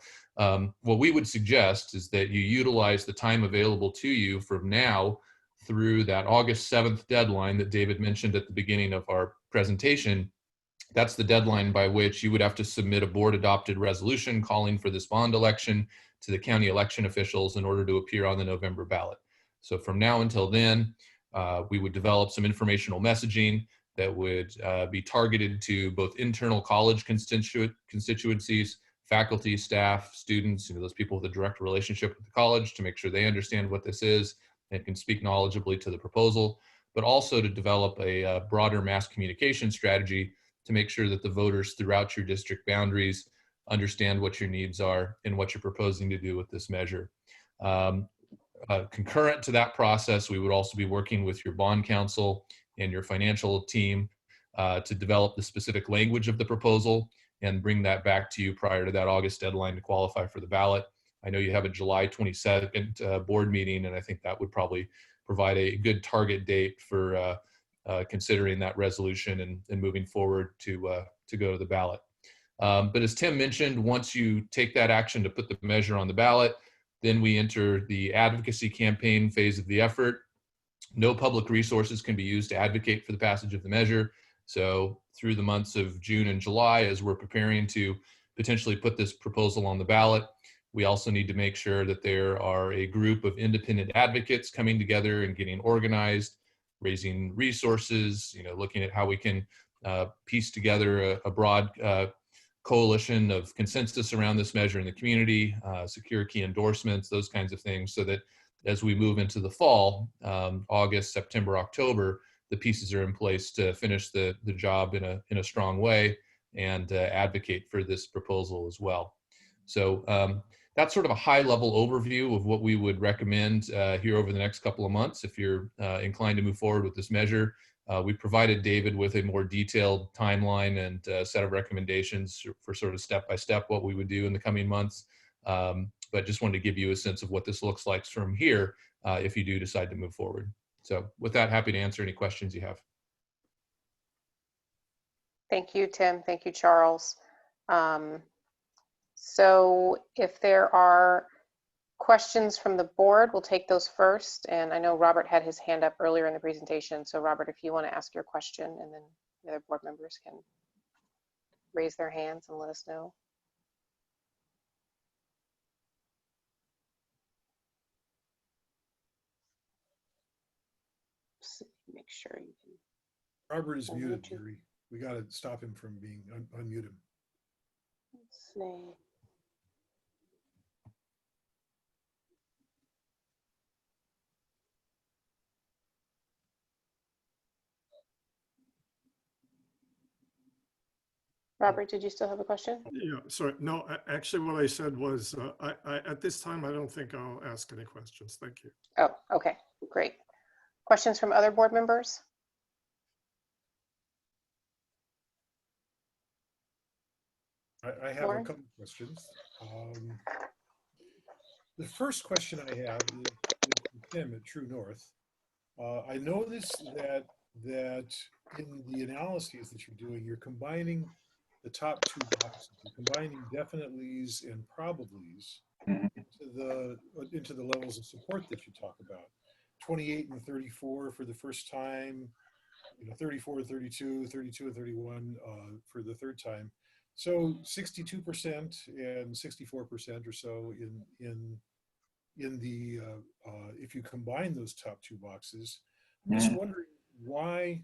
what we would suggest is that you utilize the time available to you from now through that August 7th deadline that David mentioned at the beginning of our presentation. That's the deadline by which you would have to submit a board adopted resolution calling for this bond election to the county election officials in order to appear on the November ballot. So from now until then, we would develop some informational messaging that would be targeted to both internal college constituencies, faculty, staff, students, those people with a direct relationship with the college to make sure they understand what this is and can speak knowledgeably to the proposal, but also to develop a broader mass communication strategy to make sure that the voters throughout your district boundaries understand what your needs are and what you're proposing to do with this measure. Concurrent to that process, we would also be working with your bond counsel and your financial team to develop the specific language of the proposal and bring that back to you prior to that August deadline to qualify for the ballot. I know you have a July 22nd board meeting, and I think that would probably provide a good target date for considering that resolution and moving forward to go to the ballot. But as Tim mentioned, once you take that action to put the measure on the ballot, then we enter the advocacy campaign phase of the effort. No public resources can be used to advocate for the passage of the measure. So through the months of June and July, as we're preparing to potentially put this proposal on the ballot, we also need to make sure that there are a group of independent advocates coming together and getting organized, raising resources, looking at how we can piece together a broad coalition of consensus around this measure in the community, secure key endorsements, those kinds of things, so that as we move into the fall, August, September, October, the pieces are in place to finish the job in a strong way and advocate for this proposal as well. So that's sort of a high-level overview of what we would recommend here over the next couple of months if you're inclined to move forward with this measure. We provided David with a more detailed timeline and set of recommendations for sort of step-by-step what we would do in the coming months. But just wanted to give you a sense of what this looks like from here if you do decide to move forward. So with that, happy to answer any questions you have. Thank you, Tim. Thank you, Charles. So if there are questions from the board, we'll take those first. And I know Robert had his hand up earlier in the presentation. So Robert, if you want to ask your question, and then the other board members can raise their hands and let us know. Make sure you can. Robert is muted, Jerry. We got to stop him from being unmute him. Let's see. Robert, did you still have a question? Yeah, sorry. No, actually what I said was, at this time, I don't think I'll ask any questions. Thank you. Oh, okay, great. Questions from other board members? I have a couple of questions. The first question I have is Tim at True North. I noticed that in the analyses that you're doing, you're combining the top two boxes. You're combining definitelys and probablys into the levels of support that you talk about. 28 and 34 for the first time, 34 and 32, 32 and 31 for the third time. So 62% and 64% or so in the if you combine those top two boxes. I'm just wondering why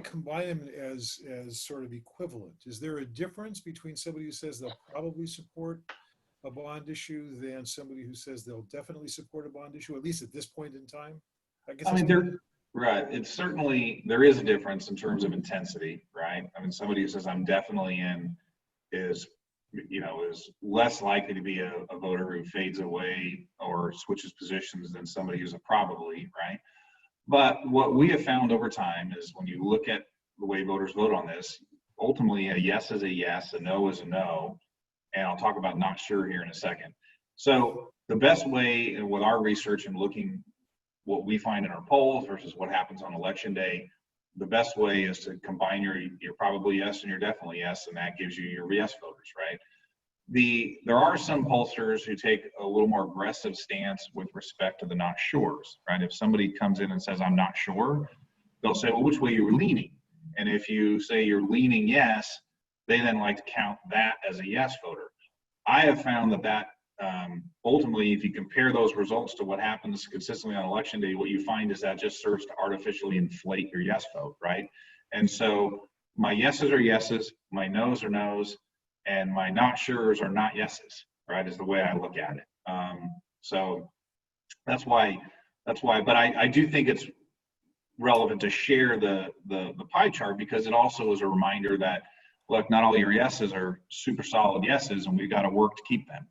combine them as sort of equivalent? Is there a difference between somebody who says they'll probably support a bond issue than somebody who says they'll definitely support a bond issue, at least at this point in time? I mean, right. It's certainly, there is a difference in terms of intensity, right? I mean, somebody who says I'm definitely in is less likely to be a voter who fades away or switches positions than somebody who's a probably, right? But what we have found over time is when you look at the way voters vote on this, ultimately a yes is a yes, a no is a no. And I'll talk about not sure here in a second. So the best way with our research and looking what we find in our polls versus what happens on election day, the best way is to combine your probably yes and your definitely yes, and that gives you your yes voters, right? There are some pollsters who take a little more aggressive stance with respect to the not sures, right? If somebody comes in and says, I'm not sure, they'll say, well, which way you're leaning? And if you say you're leaning yes, they then like to count that as a yes voter. I have found that ultimately, if you compare those results to what happens consistently on election day, what you find is that just serves to artificially inflate your yes vote, right? And so my yeses are yeses, my nos are nos, and my not sures are not yeses, right, is the way I look at it. So that's why, but I do think it's relevant to share the pie chart, because it also is a reminder that, look, not all your yeses are super solid yeses, and we've got to work to keep them.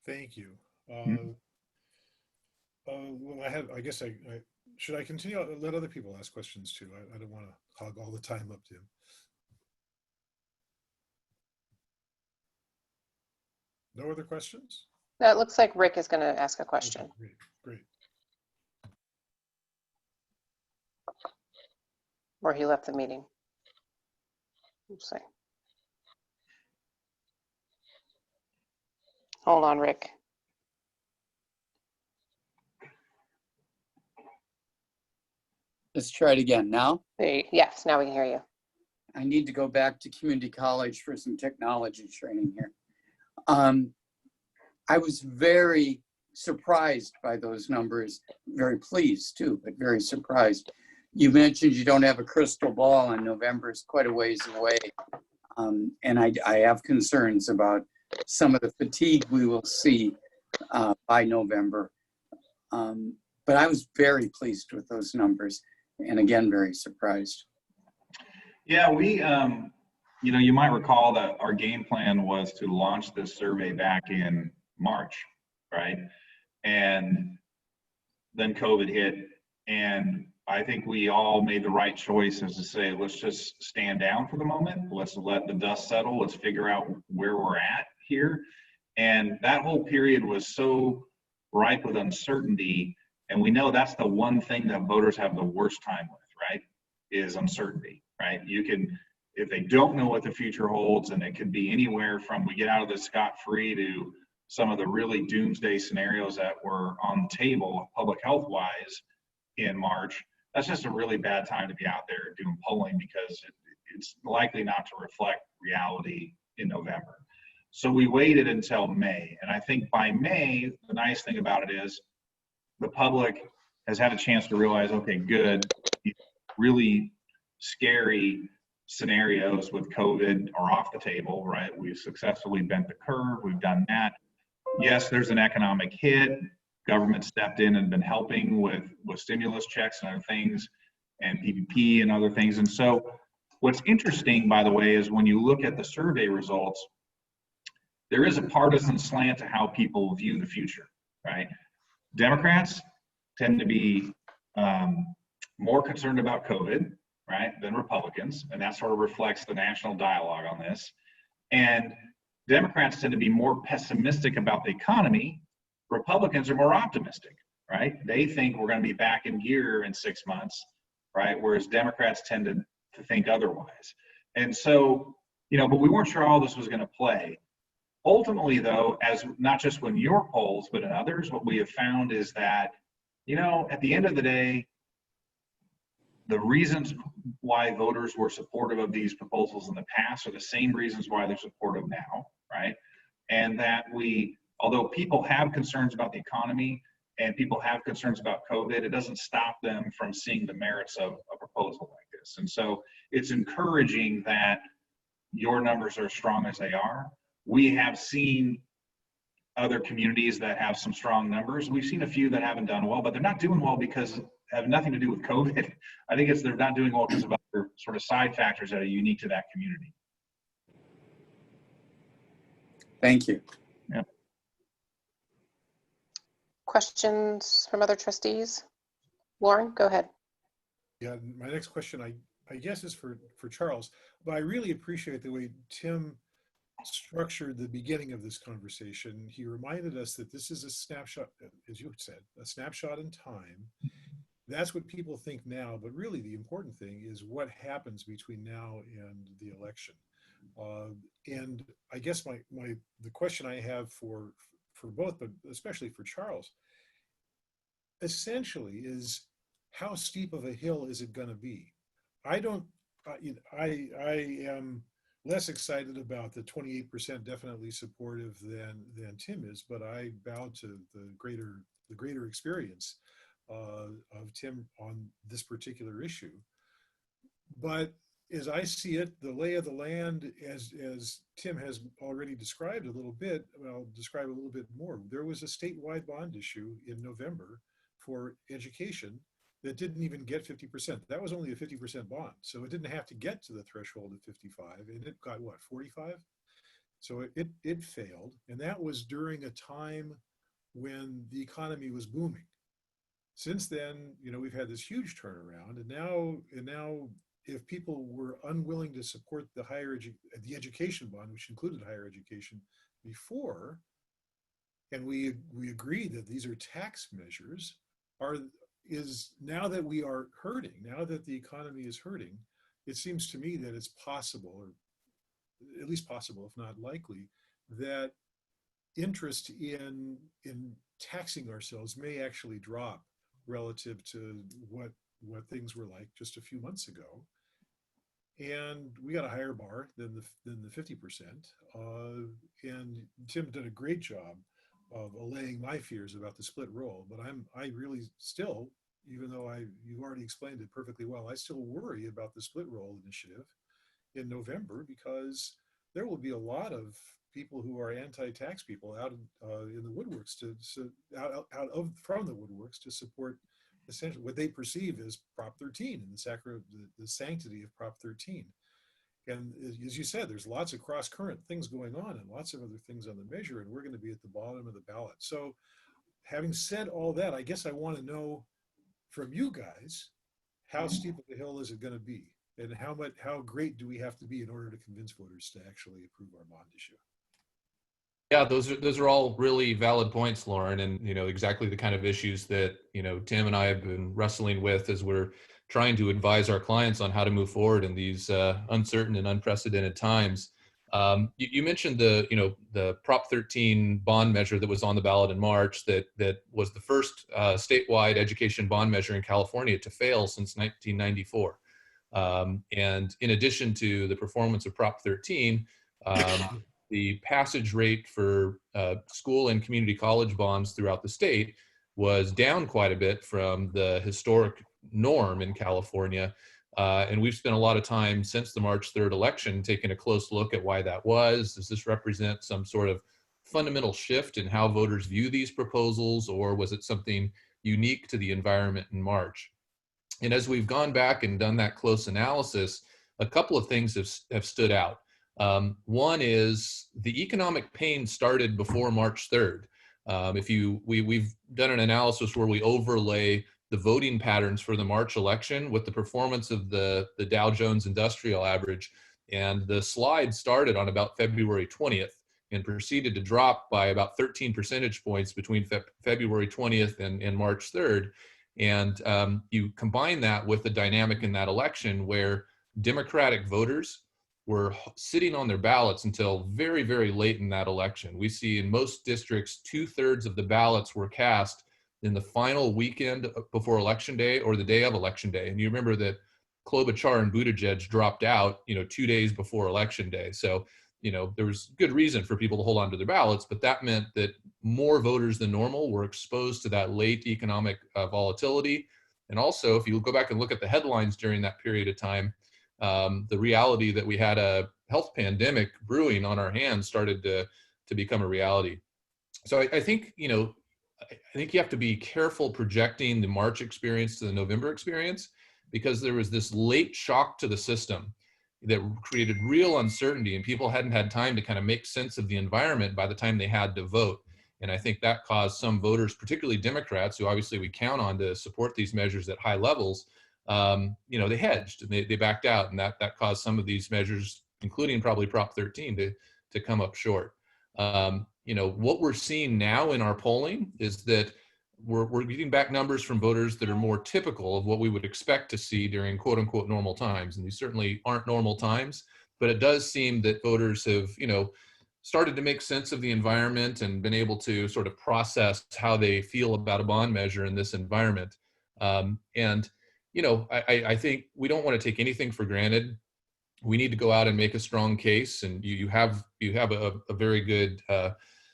Thank you. Mhm. Well, I guess should I continue? I'll let other people ask questions too. I don't want to hog all the time up, Tim. No other questions? No, it looks like Rick is going to ask a Okay, question. great. Or he left the meeting. Let's see. Hold on, Rick. Let's try it again. Now, Yes, now we can hear you. I need to go back to community college for some technology training here. I was very surprised by those numbers, very pleased too, but very surprised. You mentioned you don't have a crystal ball and November is quite a ways away. And I have concerns about some of the fatigue we will see by November. But I was very pleased with those numbers, and again, very surprised. Yeah, we, you might recall that our game plan was to launch this survey back in March, right? And then COVID hit, and I think we all made the right choice as to say, let's just stand down for the moment. Let's let the dust settle. Let's figure out where we're at here. And that whole period was so ripe with uncertainty. And we know that's the one thing that voters have the worst time with, right? Is uncertainty, right? You can, if they don't know what the future holds, and it could be anywhere from we get out of this scot-free to some of the really doomsday scenarios that were on the table public health wise in March. That's just a really bad time to be out there doing polling, because it's likely not to reflect reality in November. So we waited until May. And I think by May, the nice thing about it is the public has had a chance to realize, okay, good, really scary scenarios with COVID are off the table, right? We've successfully bent the curve. We've done that. Yes, there's an economic hit. Government stepped in and been helping with stimulus checks and other things, and PPP and other things. And so what's interesting, by the way, is when you look at the survey results, there is a partisan slant to how people view the future, right? Democrats tend to be more concerned about COVID, right, than Republicans, and that sort of reflects the national dialogue on this. And Democrats tend to be more pessimistic about the economy. Republicans are more optimistic, right? They think we're going to be back in gear in 6 months, right? Whereas Democrats tend to think otherwise. And so, but we weren't sure how all this was going to play. Ultimately, though, as not just in your polls, but in others, what we have found is that, at the end of the day, the reasons why voters were supportive of these proposals in the past are the same reasons why they're supportive now, right? And that although people have concerns about the economy and people have concerns about COVID, it doesn't stop them from seeing the merits of a proposal like this. And so it's encouraging that your numbers are as strong as they are. We have seen other communities that have some strong numbers. We've seen a few that haven't done well, but they're not doing well because have nothing to do with COVID. I think they're not doing well because of other sort of side factors that are unique to that community. Thank you. Yeah. Questions from other trustees? Lauren, go ahead. Yeah, my next question, I guess, is for Charles, but I really appreciate the way Tim structured the beginning of this conversation. He reminded us that this is a snapshot, as you said, a snapshot in time. That's what people think now, but really the important thing is what happens between now and the election. And I guess the question I have for both, but especially for Charles, essentially is how steep of a hill is it going to be? I am less excited about the 28% definitely supportive than Tim is, but I bow to the greater experience of Tim on this particular issue. But as I see it, the lay of the land, as Tim has already described a little bit, I'll describe a little bit more. There was a statewide bond issue in November for education that didn't even get 50%. That was only a 50% bond. So it didn't have to get to the threshold of 55, and it got what, 45? So it failed. And that was during a time when the economy was booming. Since then, you know, we've had this huge turnaround, and now if people were unwilling to support the the education bond, which included higher education before, and we agreed that these are tax measures, is now that we are hurting, now that the economy is hurting, it seems to me that it's possible, or at least possible, if not likely, that interest in taxing ourselves may actually drop relative to what things were like just a few months ago. And we got a higher bar than the 50%. And Tim did a great job of allaying my fears about the split roll, but I really still, even though you've already explained it perfectly well, I still worry about the split roll initiative in November, because there will be a lot of people who are anti-tax people out in the woodworks from the woodworks to support essentially what they perceive as Prop 13 and the sanctity of Prop 13. And as you said, there's lots of cross-current things going on and lots of other things on the measure, and we're going to be at the bottom of the ballot. So having said all that, I guess I want to know from you guys, how steep of a hill is it going to be? And how great do we have to be in order to convince voters to actually approve our bond issue? Yeah, those are all really valid points, Lauren, and exactly the kind of issues that Tim and I have been wrestling with as we're trying to advise our clients on how to move forward in these uncertain and unprecedented times. You mentioned the Prop 13 bond measure that was on the ballot in March that was the first statewide education bond measure in California to fail since 1994. And in addition to the performance of Prop 13, the passage rate for school and community college bonds throughout the state was down quite a bit from the historic norm in California. And we've spent a lot of time since the March 3rd election taking a close look at why that was. Does this represent some sort of fundamental shift in how voters view these proposals, or was it something unique to the environment in March? And as we've gone back and done that close analysis, a couple of things have stood out. One is the economic pain started before March 3rd. We've done an analysis where we overlay the voting patterns for the March election with the performance of the Dow Jones Industrial Average, and the slide started on about February 20th and proceeded to drop by about 13 percentage points between February 20th and March 3rd. And you combine that with the dynamic in that election where Democratic voters were sitting on their ballots until very, very late in that election. We see in most districts, 2/3 of the ballots were cast in the final weekend before Election Day or the day of Election Day. And you remember that Klobuchar and Buttigieg dropped out, 2 days before Election Day. So, there was good reason for people to hold on to their ballots, but that meant that more voters than normal were exposed to that late economic volatility. And also, if you go back and look at the headlines during that period of time, the reality that we had a health pandemic brewing on our hands started to become a reality. So I think you have to be careful projecting the March experience to the November experience, because there was this late shock to the system that created real uncertainty, and people hadn't had time to kind of make sense of the environment by the time they had to vote. And I think that caused some voters, particularly Democrats, who obviously we count on to support these measures at high levels, they hedged and they backed out, and that caused some of these measures, including probably Prop 13, to come up short. What we're seeing now in our polling is that we're getting back numbers from voters that are more typical of what we would expect to see during quote unquote normal times. And these certainly aren't normal times, but it does seem that voters have, started to make sense of the environment and been able to sort of process how they feel about a bond measure in this environment. I think we don't want to take anything for granted. We need to go out and make a strong case, and you have a very good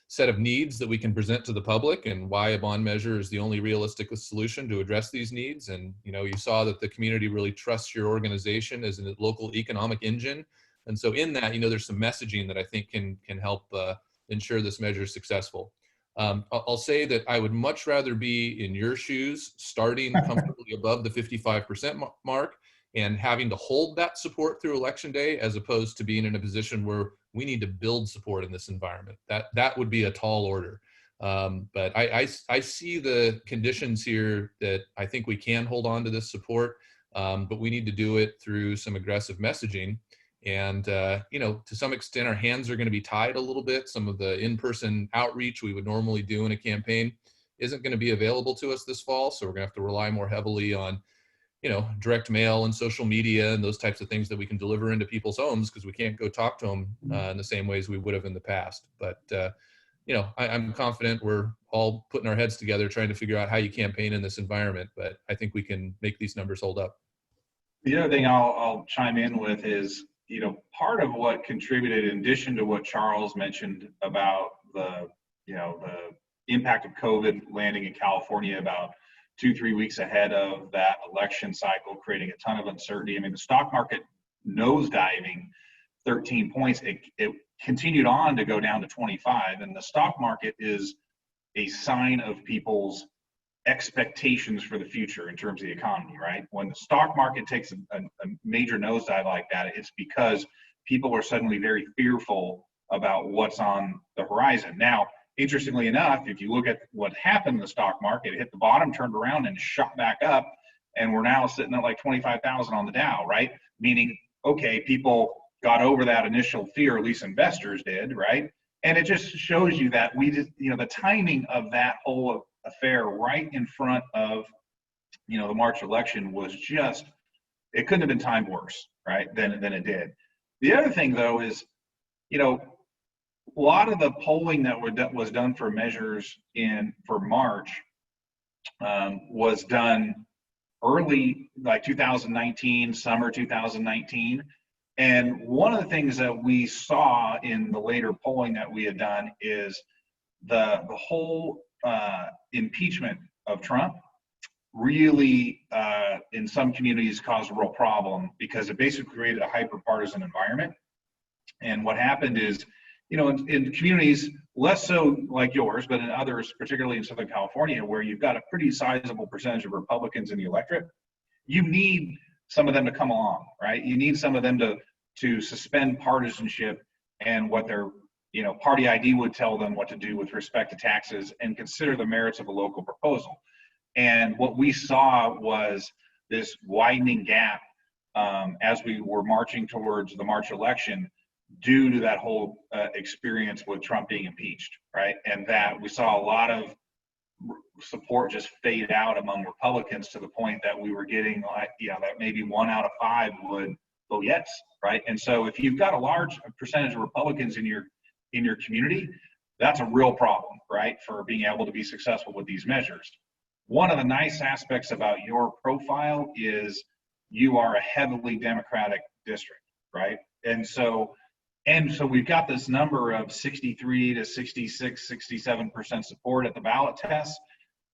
set of needs that we can present to the public, and why a bond measure is the only realistic solution to address these needs. And you saw that the community really trusts your organization as a local economic engine, and so in that there's some messaging that I think can help ensure this measure is successful. I'll say that I would much rather be in your shoes, starting comfortably above the 55% mark and having to hold that support through election day, as opposed to being in a position where we need to build support in this environment. That would be a tall order. But I see the conditions here that I think we can hold on to this support, but we need to do it through some aggressive messaging. And, you know, to some extent, our hands are going to be tied a little bit. Some of the in-person outreach we would normally do in a campaign isn't going to be available to us this fall. So we're going to have to rely more heavily on, you know, direct mail and social media and those types of things that we can deliver into people's homes, because we can't go talk to them in the same ways we would have in the past. But, you know, I'm confident we're all putting our heads together trying to figure out how you campaign in this environment. But I think we can make these numbers hold up. The other thing I'll chime in with is, you know, part of what contributed, in addition to what Charles mentioned about the, you know, the impact of COVID landing in California about 2-3 weeks ahead of that election cycle, creating a ton of uncertainty. I mean, the stock market nosediving 13 points, it continued on to go down to 25. And the stock market is a sign of people's expectations for the future in terms of the economy, right? When the stock market takes a major nosedive like that, it's because people are suddenly very fearful about what's on the horizon. Now, interestingly enough, if you look at what happened in the stock market, it hit the bottom, turned around and shot back up, and we're now sitting at like 25,000 on the Dow, right? Meaning, okay, people got over that initial fear, at least investors did, right? And it just shows you that we just, you know, the timing of that whole affair right in front of, you know, the March election was just, it couldn't have been timed worse, right, than it did. The other thing, though, is, you know, a lot of the polling that was done for measures for March was done early, like 2019, summer 2019. And one of the things that we saw in the later polling that we had done is the whole impeachment of Trump really, in some communities, caused a real problem, because it basically created a hyper-partisan environment. And what happened is, you know, in communities, less so like yours, but in others, particularly in Southern California, where you've got a pretty sizable percentage of Republicans in the electorate, you need some of them to come along, right? You need some of them to suspend partisanship and what their, you know, party ID would tell them what to do with respect to taxes, and consider the merits of a local proposal. And what we saw was this widening gap as we were marching towards the March election, due to that whole experience with Trump being impeached, right? And that we saw a lot of support just fade out among Republicans, to the point that we were getting, like, you know, that maybe 1 out of 5 would vote yes, right? And so if you've got a large percentage of Republicans in your community, that's a real problem, right, for being able to be successful with these measures. One of the nice aspects about your profile is you are a heavily Democratic district, right? And so we've got this number of 63 to 66, 67% support at the ballot test.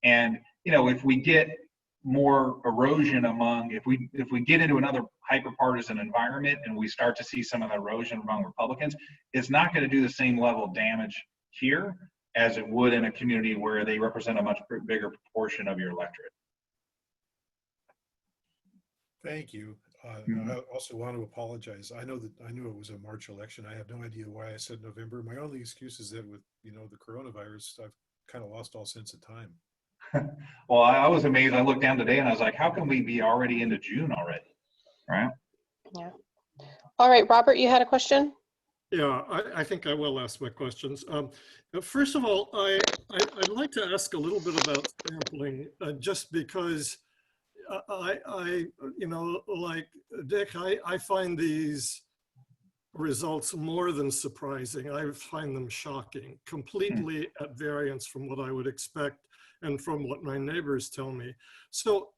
And, you know, if we get more erosion if we get into another hyper-partisan environment and we start to see some of the erosion among Republicans, it's not going to do the same level of damage here as it would in a community where they represent a much bigger proportion of your electorate. Thank you. I also want to apologize. I knew it was a March election. I have no idea why I said November. My only excuse is that with, you know, the coronavirus, I've kind of lost all sense of time. Well, I was amazed. I looked down today and I was like, how can we be already into June already? Right? Yeah. All right, Robert, you had a question? Yeah, I think I will ask my questions. First of all, I'd like to ask a little bit about sampling, just because you know, like Dick, I find these results more than surprising. I find them shocking, completely at variance from what I would expect and from what my neighbors tell me. So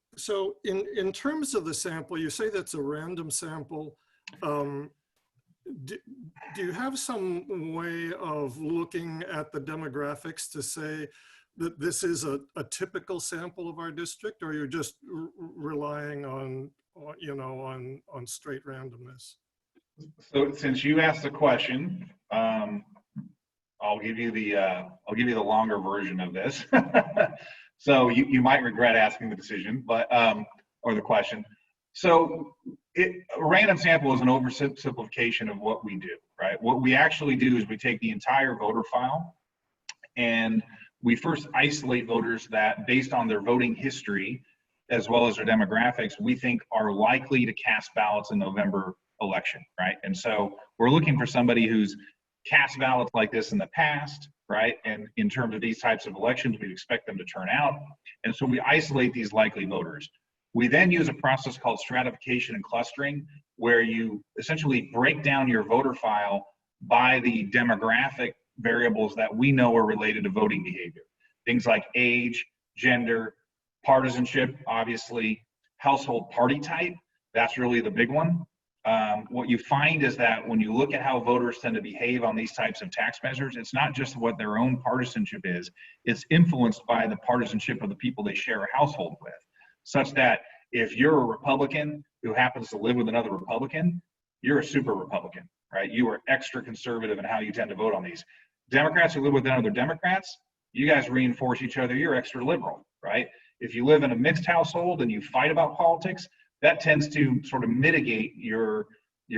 in terms of the sample, you say that's a random sample. Do you have some way of looking at the demographics to say that this is a typical sample of our district, or you're just relying on, you know, on straight randomness? So since you asked the question, I'll I'll give you the longer version of this. So you might regret asking the decision, but or the question. So a random sample is an oversimplification of what we do, right? What we actually do is we take the entire voter file and we first isolate voters that, based on their voting history as well as their demographics, we think are likely to cast ballots in November election, right? And so we're looking for somebody who's cast ballots like this in the past, right? And in terms of these types of elections, we'd expect them to turn out. And so we isolate these likely voters. We then use a process called stratification and clustering, where you essentially break down your voter file by the demographic variables that we know are related to voting behavior. Things like age, gender, partisanship, obviously, household party type. That's really the big one. What you find is that when you look at how voters tend to behave on these types of tax measures, it's not just what their own partisanship is, it's influenced by the partisanship of the people they share a household with. Such that if you're a Republican who happens to live with another Republican, you're a super Republican, right? You are extra conservative in how you tend to vote on these. Democrats who live with other Democrats, you guys reinforce each other, you're extra liberal, right? If you live in a mixed household and you fight about politics, that tends to sort of mitigate your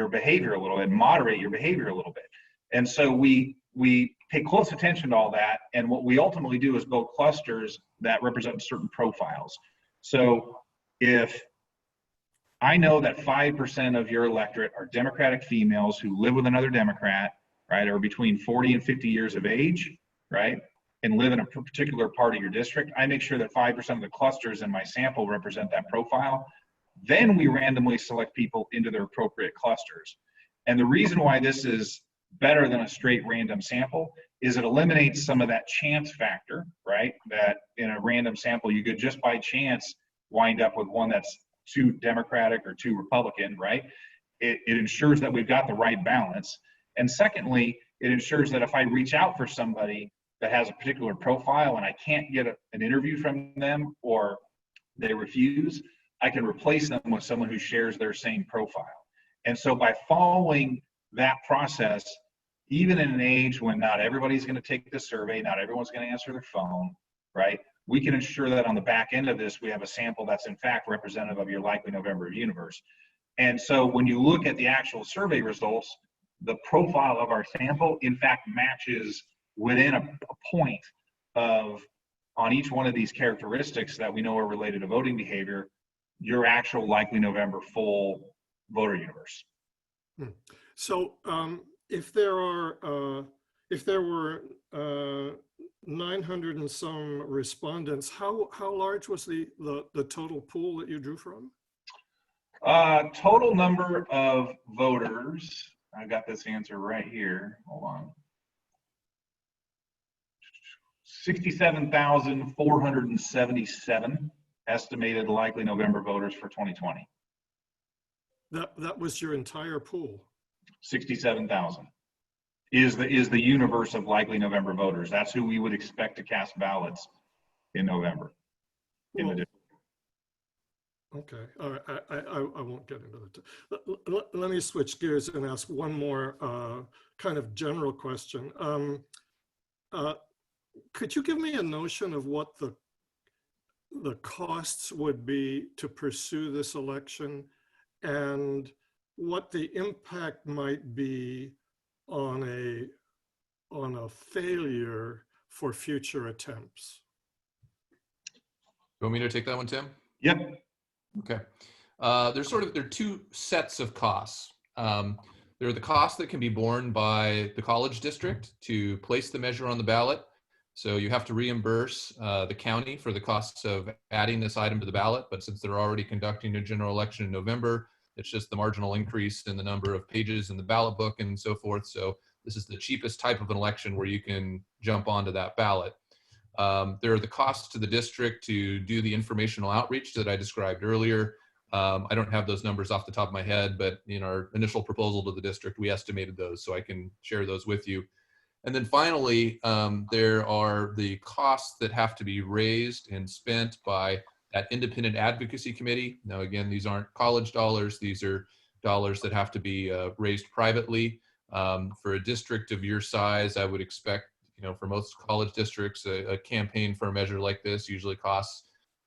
behavior a little and moderate your behavior a little bit. And so we pay close attention to all that. And what we ultimately do is build clusters that represent certain profiles. So if I know that 5% of your electorate are Democratic females who live with another Democrat, right, or between 40 and 50 years of age, right, and live in a particular part of your district, I make sure that 5% of the clusters in my sample represent that profile. Then we randomly select people into their appropriate clusters. And the reason why this is better than a straight random sample is it eliminates some of that chance factor, right? That in a random sample, you could just by chance wind up with one that's too Democratic or too Republican, right? It ensures that we've got the right balance. And secondly, it ensures that if I reach out for somebody that has a particular profile and I can't get an interview from them or they refuse, I can replace them with someone who shares their same profile. And so by following that process, even in an age when not everybody's going to take the survey, not everyone's going to answer their phone, right? We can ensure that on the back end of this, we have a sample that's in fact representative of your likely November universe. And so when you look at the actual survey results, the profile of our sample, in fact, matches within a point of, on each one of these characteristics that we know are related to voting behavior, your actual likely November full voter universe. So if there were 900 and some respondents, how large was the total pool that you drew from? Total number of voters, I got this answer right here, hold on. 67,477 estimated likely November voters for 2020. That was your entire pool? 67,000 is the universe of likely November voters. That's who we would expect to cast ballots in November. Okay, all right, I won't get into that. Let me switch gears and ask one more kind of general question. Could you give me a notion of what the costs would be to pursue this election and what the impact might be on a failure for future attempts? You want me to take that one, Tim? Yep. Okay. There are two sets of costs. There are the costs that can be borne by the college district to place the measure on the ballot. So you have to reimburse the county for the costs of adding this item to the ballot. But since they're already conducting a general election in November, it's just the marginal increase in the number of pages in the ballot book and so forth. So this is the cheapest type of an election where you can jump onto that ballot. There are the costs to the district to do the informational outreach that I described earlier. I don't have those numbers off the top of my head, but in our initial proposal to the district, we estimated those, so I can share those with you. And then finally, there are the costs that have to be raised and spent by that independent advocacy committee. Now, again, these aren't college dollars. These are dollars that have to be raised privately. For a district of your size, I would expect for most college districts, a campaign for a measure like this usually costs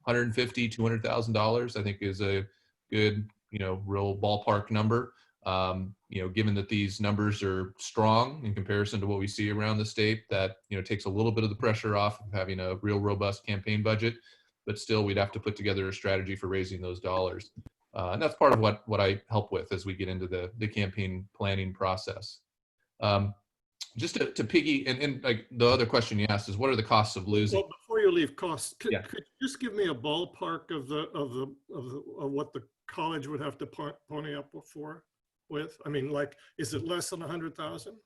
$150,000, $200,000. I think is a good, real ballpark number. Given that these numbers are strong in comparison to what we see around the state, that takes a little bit of the pressure off of having a real robust campaign budget. But still, we'd have to put together a strategy for raising those dollars. And that's part of what I help with as we get into the campaign planning process. Just to piggy, and like the other question you asked is, what are the costs of losing? Well, before you leave costs, could Yeah. you just give me a ballpark of what the college would have to pony up with? I mean, like, is it less than 100,000?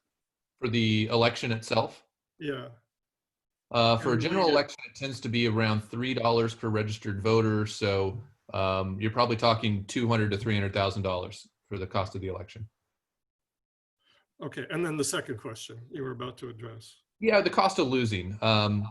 For the election itself? Yeah. For a general election, it tends to be around $3 per registered voter. So you're probably talking $200,000 to $300,000 for the cost of the election. Okay, and then the second question you were about to address. Yeah, the cost of losing. Well,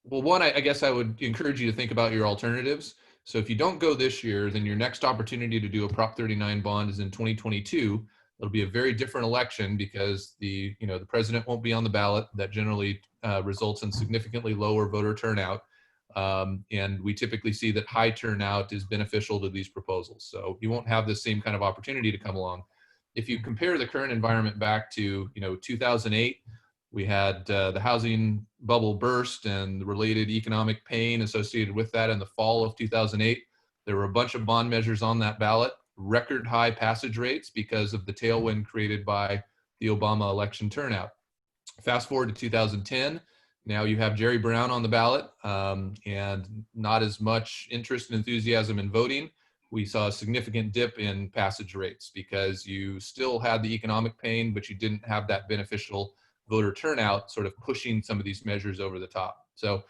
one, I guess I would encourage you to think about your alternatives. So if you don't go this year, then your next opportunity to do a Prop 39 bond is in 2022. It'll be a very different election because the president won't be on the ballot. That generally results in significantly lower voter turnout. And we typically see that high turnout is beneficial to these proposals. So you won't have the same kind of opportunity to come along. If you compare the current environment back to 2008, we had the housing bubble burst and the related economic pain associated with that in the fall of 2008. There were a bunch of bond measures on that ballot, record high passage rates because of the tailwind created by the Obama election turnout. Fast forward to 2010, now you have Jerry Brown on the ballot and not as much interest and enthusiasm in voting. We saw a significant dip in passage rates because you still had the economic pain, but you didn't have that beneficial voter turnout sort of pushing some of these measures over the top. So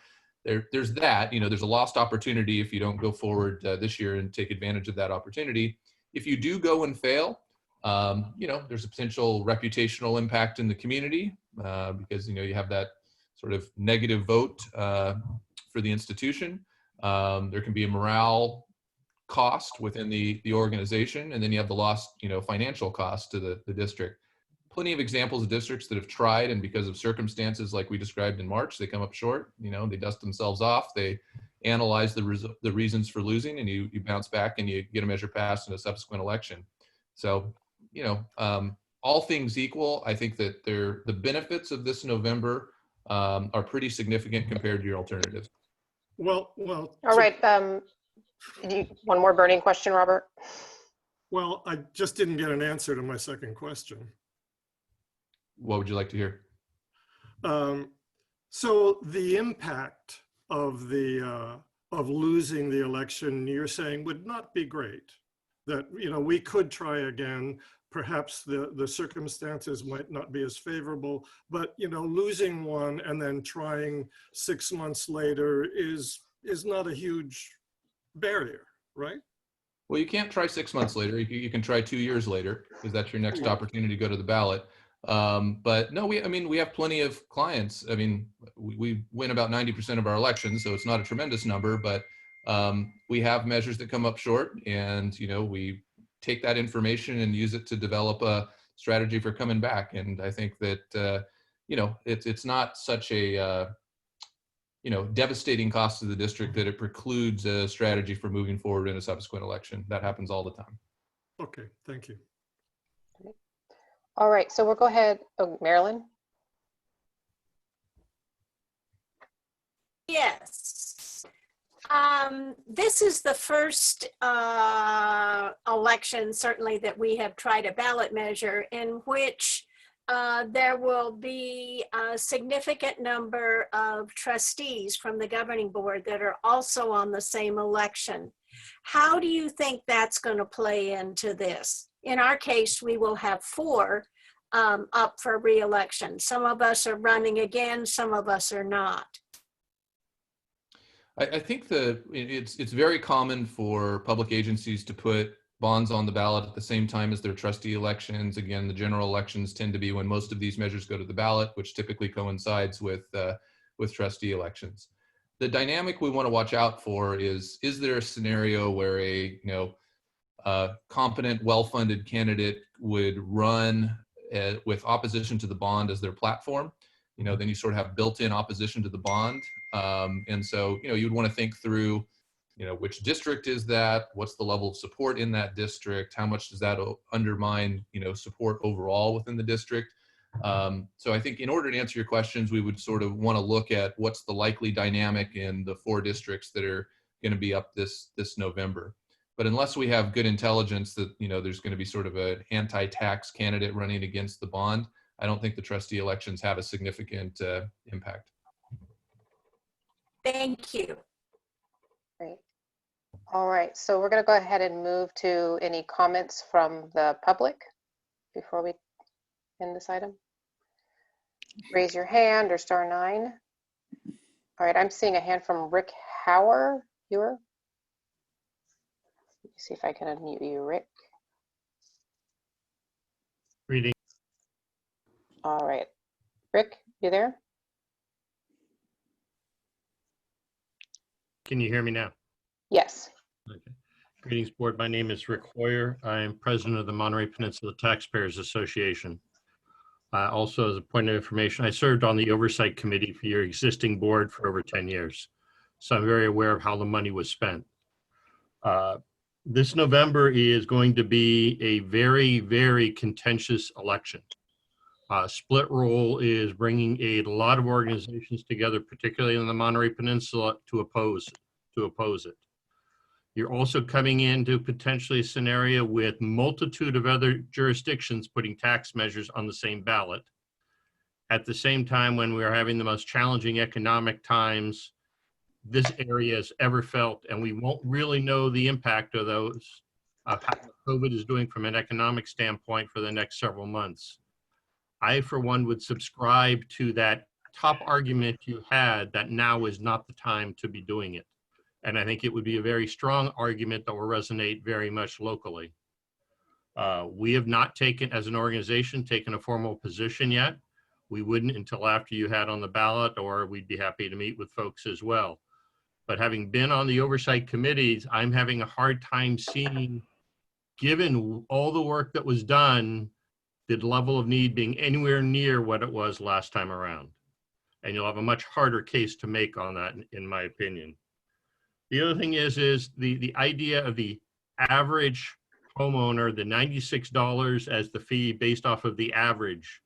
there's that, there's a lost opportunity if you don't go forward this year and take advantage of that opportunity. If you do go and fail, there's a potential reputational impact in the community because, you have that sort of negative vote for the institution. There can be a morale cost within the organization, and then you have the lost, financial cost to the district. Plenty of examples of districts that have tried, and because of circumstances like we described in March, they come up short. They dust themselves off. They analyze the reasons for losing, and you bounce back and you get a measure passed in a subsequent election. So, all things equal, I think that the benefits of this November are pretty significant compared to your alternatives. Well. All right. One more burning question, Robert. Well, I just didn't get an answer to my second question. What would you like to hear? So the impact of losing the election, you're saying, would not be great. That we could try again. Perhaps the circumstances might not be as favorable, but losing one and then trying 6 months later is not a huge barrier, right? Well, you can't try 6 months later. You can try 2 years later because that's your next opportunity to go to the ballot. But no, we have plenty of clients. I mean, we win about 90% of our elections, so it's not a tremendous number, but we have measures that come up short, and we take that information and use it to develop a strategy for coming back. And I think that it's not such a devastating cost to the district that it precludes a strategy for moving forward in a subsequent election. That happens all the time. Okay, thank you. All right, so we'll go ahead. Oh, Marilyn? Yes. This is the first election, certainly, that we have tried a ballot measure in which there will be a significant number of trustees from the governing board that are also on the same election. How do you think that's going to play into this? In our case, we will have 4 up for re-election. Some of us are running again, some of us are not. I think it's very common for public agencies to put bonds on the ballot at the same time as their trustee elections. Again, the general elections tend to be when most of these measures go to the ballot, which typically coincides with trustee elections. The dynamic we want to watch out for is there a scenario where a competent, well-funded candidate would run with opposition to the bond as their platform, then you sort of have built-in opposition to the bond. And so, you'd want to think through, which district is that? What's the level of support in that district? How much does that undermine, support overall within the district? So I think in order to answer your questions, we would sort of want to look at what's the likely dynamic in the 4 districts that are going to be up this November. But unless we have good intelligence that, there's going to be sort of an anti-tax candidate running against the bond, I don't think the trustee elections have a significant impact. Thank you. Great. All right, so we're going to go ahead and move to any comments from the public before we end this item. Raise your hand or star 9. All right, I'm seeing a hand from Rick Hauer. Let me see if I can unmute you, Rick. Greeting. All right, Rick, you there? Can you hear me now? Yes. Okay. Greetings, board. My name is Rick Hoyer. I am president of the Monterey Peninsula Taxpayers Association. Also, as a point of information, I served on the oversight committee for your existing board for over 10 years. So I'm very aware of how the money was spent. This November is going to be a very, very contentious election. Split roll is bringing a lot of organizations together, particularly in the Monterey Peninsula, to oppose it. You're also coming into potentially a scenario with multitude of other jurisdictions putting tax measures on the same ballot. At the same time, when we are having the most challenging economic times this area has ever felt, and we won't really know the impact of those, of how COVID is doing from an economic standpoint for the next several months. I, for one, would subscribe to that top argument you had that now is not the time to be doing it. And I think it would be a very strong argument that will resonate very much locally. We have not taken, as an organization, taken a formal position yet. We wouldn't until after you had on the ballot, or we'd be happy to meet with folks as well. But having been on the oversight committees, I'm having a hard time seeing, given all the work that was done, the level of need being anywhere near what it was last time around. And you'll have a much harder case to make on that, in my opinion. The other thing is the idea of the average homeowner, the $96 as the fee based off of the average.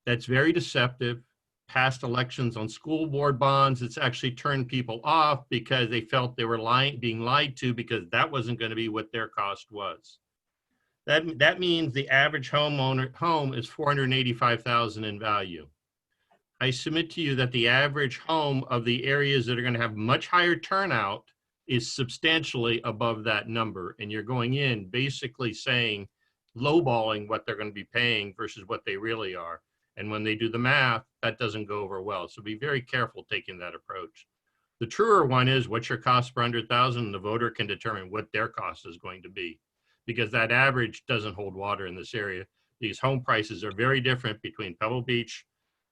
That's very deceptive. Past elections on school board bonds, it's actually turned people off because they felt they were being lied to, because that wasn't going to be what their cost was. That means the average home is $485,000 in value. I submit to you that the average home of the areas that are going to have much higher turnout is substantially above that number. And you're going in basically saying, lowballing what they're going to be paying versus what they really are. And when they do the math, that doesn't go over well. So be very careful taking that approach. The truer one is, what's your cost per 100,000? The voter can determine what their cost is going to be, because that average doesn't hold water in this area. These home prices are very different between Pebble Beach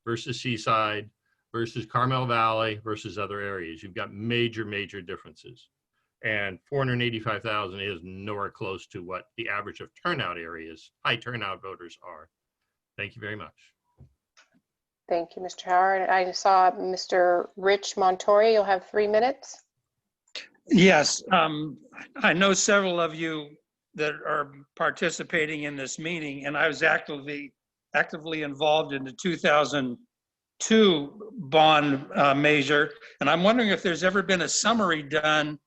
versus Seaside versus Carmel Valley versus other areas. You've got major, major differences. And 485,000 is nowhere close to what the average of turnout areas, high turnout voters are. Thank you very much. Thank you, Mr. Howard. I saw Mr. Rich Montori. You'll have 3 minutes. Yes, I know several of you that are participating in this meeting, and I was actively involved in the 2002 bond measure. And I'm wondering if there's ever been a summary done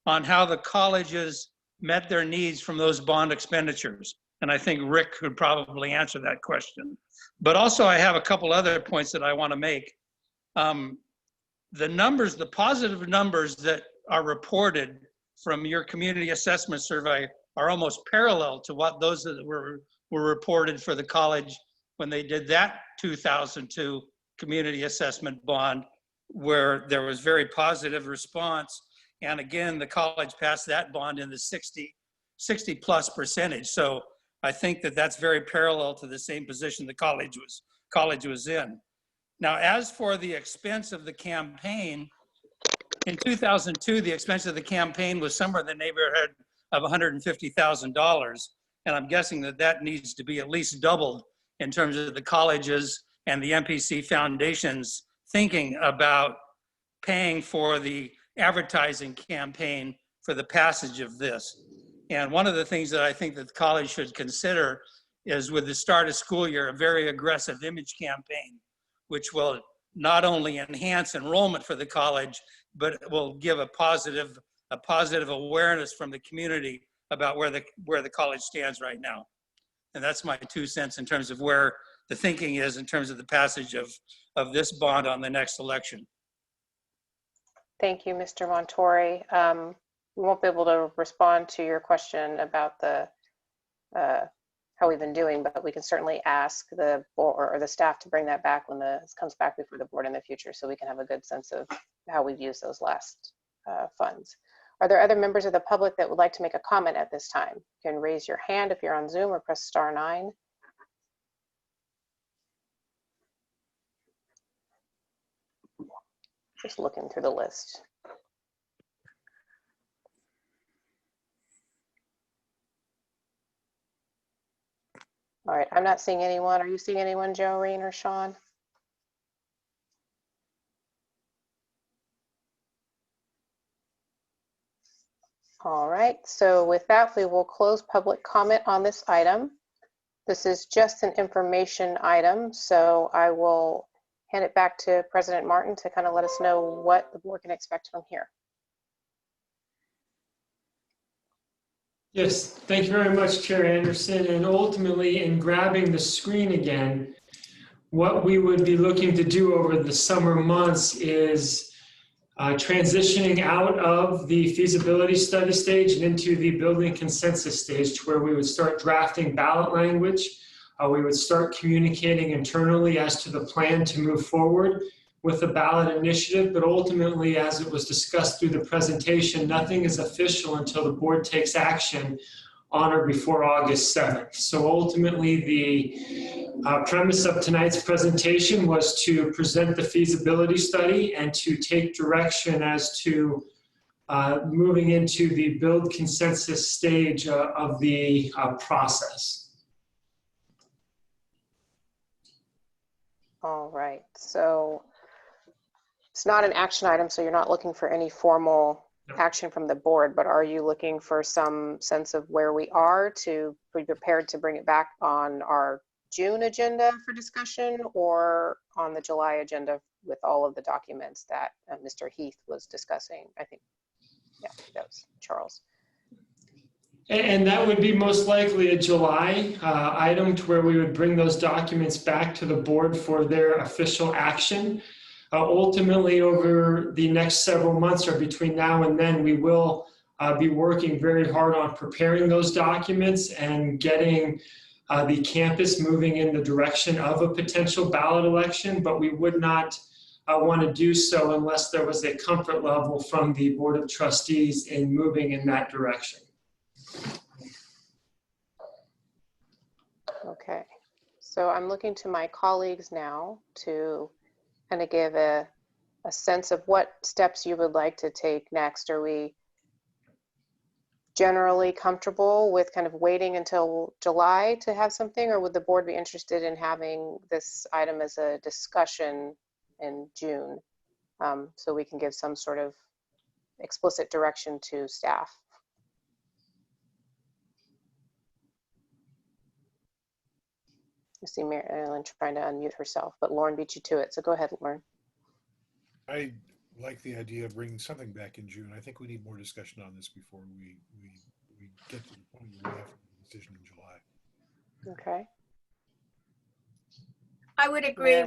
on how the colleges met their needs from those bond expenditures. And I think Rick could probably answer that question. But also I have a couple other points that I want to make. The numbers, the positive numbers that are reported from your community assessment survey are almost parallel to what those that were reported for the college when they did that 2002 community assessment bond, where there was very positive response. And again, the college passed that bond in the 60+%. So I think that that's very parallel to the same position the college was in. Now, as for the expense of the campaign, in 2002, the expense of the campaign was somewhere in the neighborhood of $150,000. And I'm guessing that that needs to be at least doubled in terms of the colleges and the MPC foundations thinking about paying for the advertising campaign for the passage of this. And one of the things that I think that the college should consider is, with the start of school year, a very aggressive image campaign, which will not only enhance enrollment for the college, but it will give a positive awareness from the community about where the college stands right now. And that's my 2 cents in terms of where the thinking is in terms of the passage of this bond on the next election. Thank you, Mr. Montori. We won't be able to respond to your question about the how we've been doing, but we can certainly ask the board or the staff to bring that back when this comes back before the board in the future, so we can have a good sense of how we've used those last funds. Are there other members of the public that would like to make a comment at this time? You can raise your hand if you're on Zoom or press *9. Just looking through the list. All right, I'm not seeing anyone. Are you seeing anyone, Joe, Reen, or Sean? All right, so with that, we will close public comment on this item. This is just an information item, so I will hand it back to President Martin to kind of let us know what the board can expect from here. Yes, thank you very much, Chair Anderson. And ultimately, in grabbing the screen again, what we would be looking to do over the summer months is transitioning out of the feasibility study stage and into the building consensus stage, to where we would start drafting ballot language. We would start communicating internally as to the plan to move forward with the ballot initiative, but ultimately, as it was discussed through the presentation, nothing is official until the board takes action on or before August 7th. So ultimately, the premise of tonight's presentation was to present the feasibility study and to take direction as to moving into the build consensus stage of the process. All right, so it's not an action item, so you're not looking for any formal action from the board, but are you looking for some sense of where we are to be prepared to bring it back on our June agenda for discussion, or on the July agenda with all of the documents that Mr. Heath was discussing? I think, yeah, that was Charles. And that would be most likely a July item, to where we would bring those documents back to the board for their official action. Ultimately, over the next several months, or between now and then, we will be working very hard on preparing those documents and getting the campus moving in the direction of a potential ballot election, but we would not want to do so unless there was a comfort level from the Board of Trustees in moving in that direction. Okay, so I'm looking to my colleagues now to kind of give a sense of what steps you would like to take next. Are we generally comfortable with kind of waiting until July to have something, or would the board be interested in having this item as a discussion in June, so we can give some sort of explicit direction to staff? I see Mary Ellen trying to unmute herself, but Lauren beat you to it. So go ahead, Lauren. I like the idea of bringing something back in June. I think we need more discussion on this before we get to the point where we have a decision in July. Okay. I would agree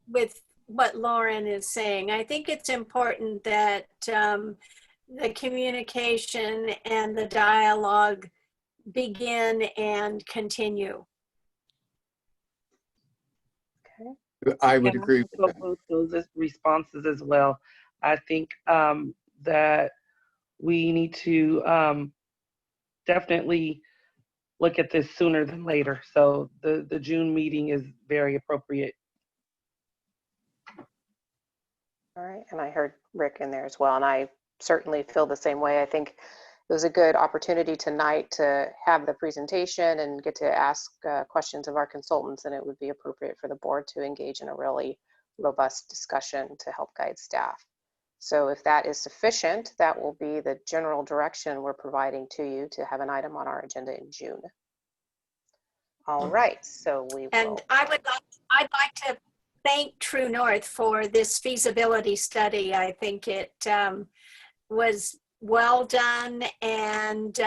with what Lauren is saying. I think it's important that the communication and the dialogue begin and continue. I would agree with that. Both those responses as well. I think that we need to definitely look at this sooner than later. So the June meeting is very appropriate. All right, and I heard Rick in there as well, and I certainly feel the same way. I think it was a good opportunity tonight to have the presentation and get to ask questions of our consultants, and it would be appropriate for the board to engage in a really robust discussion to help guide staff. So if that is sufficient, that will be the general direction we're providing to you to have an item on our agenda in June. All right, so we will. And I'd like to thank True North for this feasibility study. I think it was well done and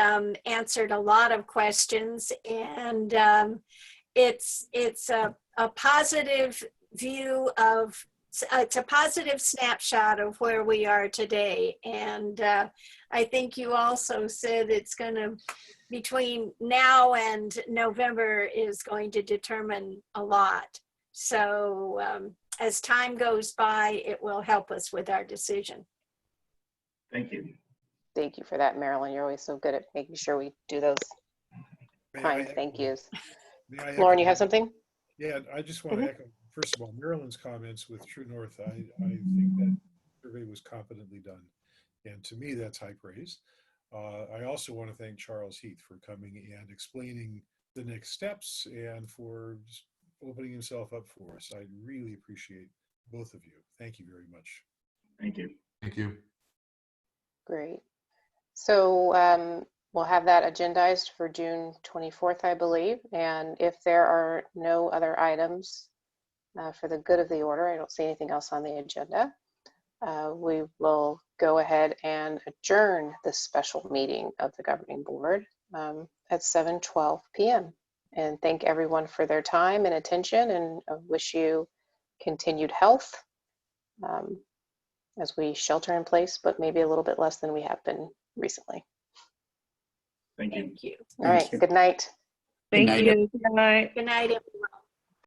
answered a lot of questions, and it's a positive view of, it's a positive snapshot of where we are today. And I think you also said it's going to, between now and November, is going to determine a lot. So as time goes by, it will help us with our decision. Thank you. Thank you for that, Marilyn. You're always so good at making sure we do those kind thank yous. Lauren, you have something? Yeah, I just want to echo, first of all, Marilyn's comments with True North. I think that survey was competently done. And to me, that's high praise. I also want to thank Charles Heath for coming and explaining the next steps and for just opening himself up for us. I really appreciate both of you. Thank you very much. Thank you. Thank you. Great. So we'll have that agendized for June 24th, I believe. And if there are no other items for the good of the order, I don't see anything else on the agenda. We will go ahead and adjourn this special meeting of the governing board at 7:12 p.m. And thank everyone for their time and attention, and wish you continued health as we shelter in place, but maybe a little bit less than we have been recently. Thank you. Thank you. All right, good night. Thank night. you. Good night. Good night, everyone.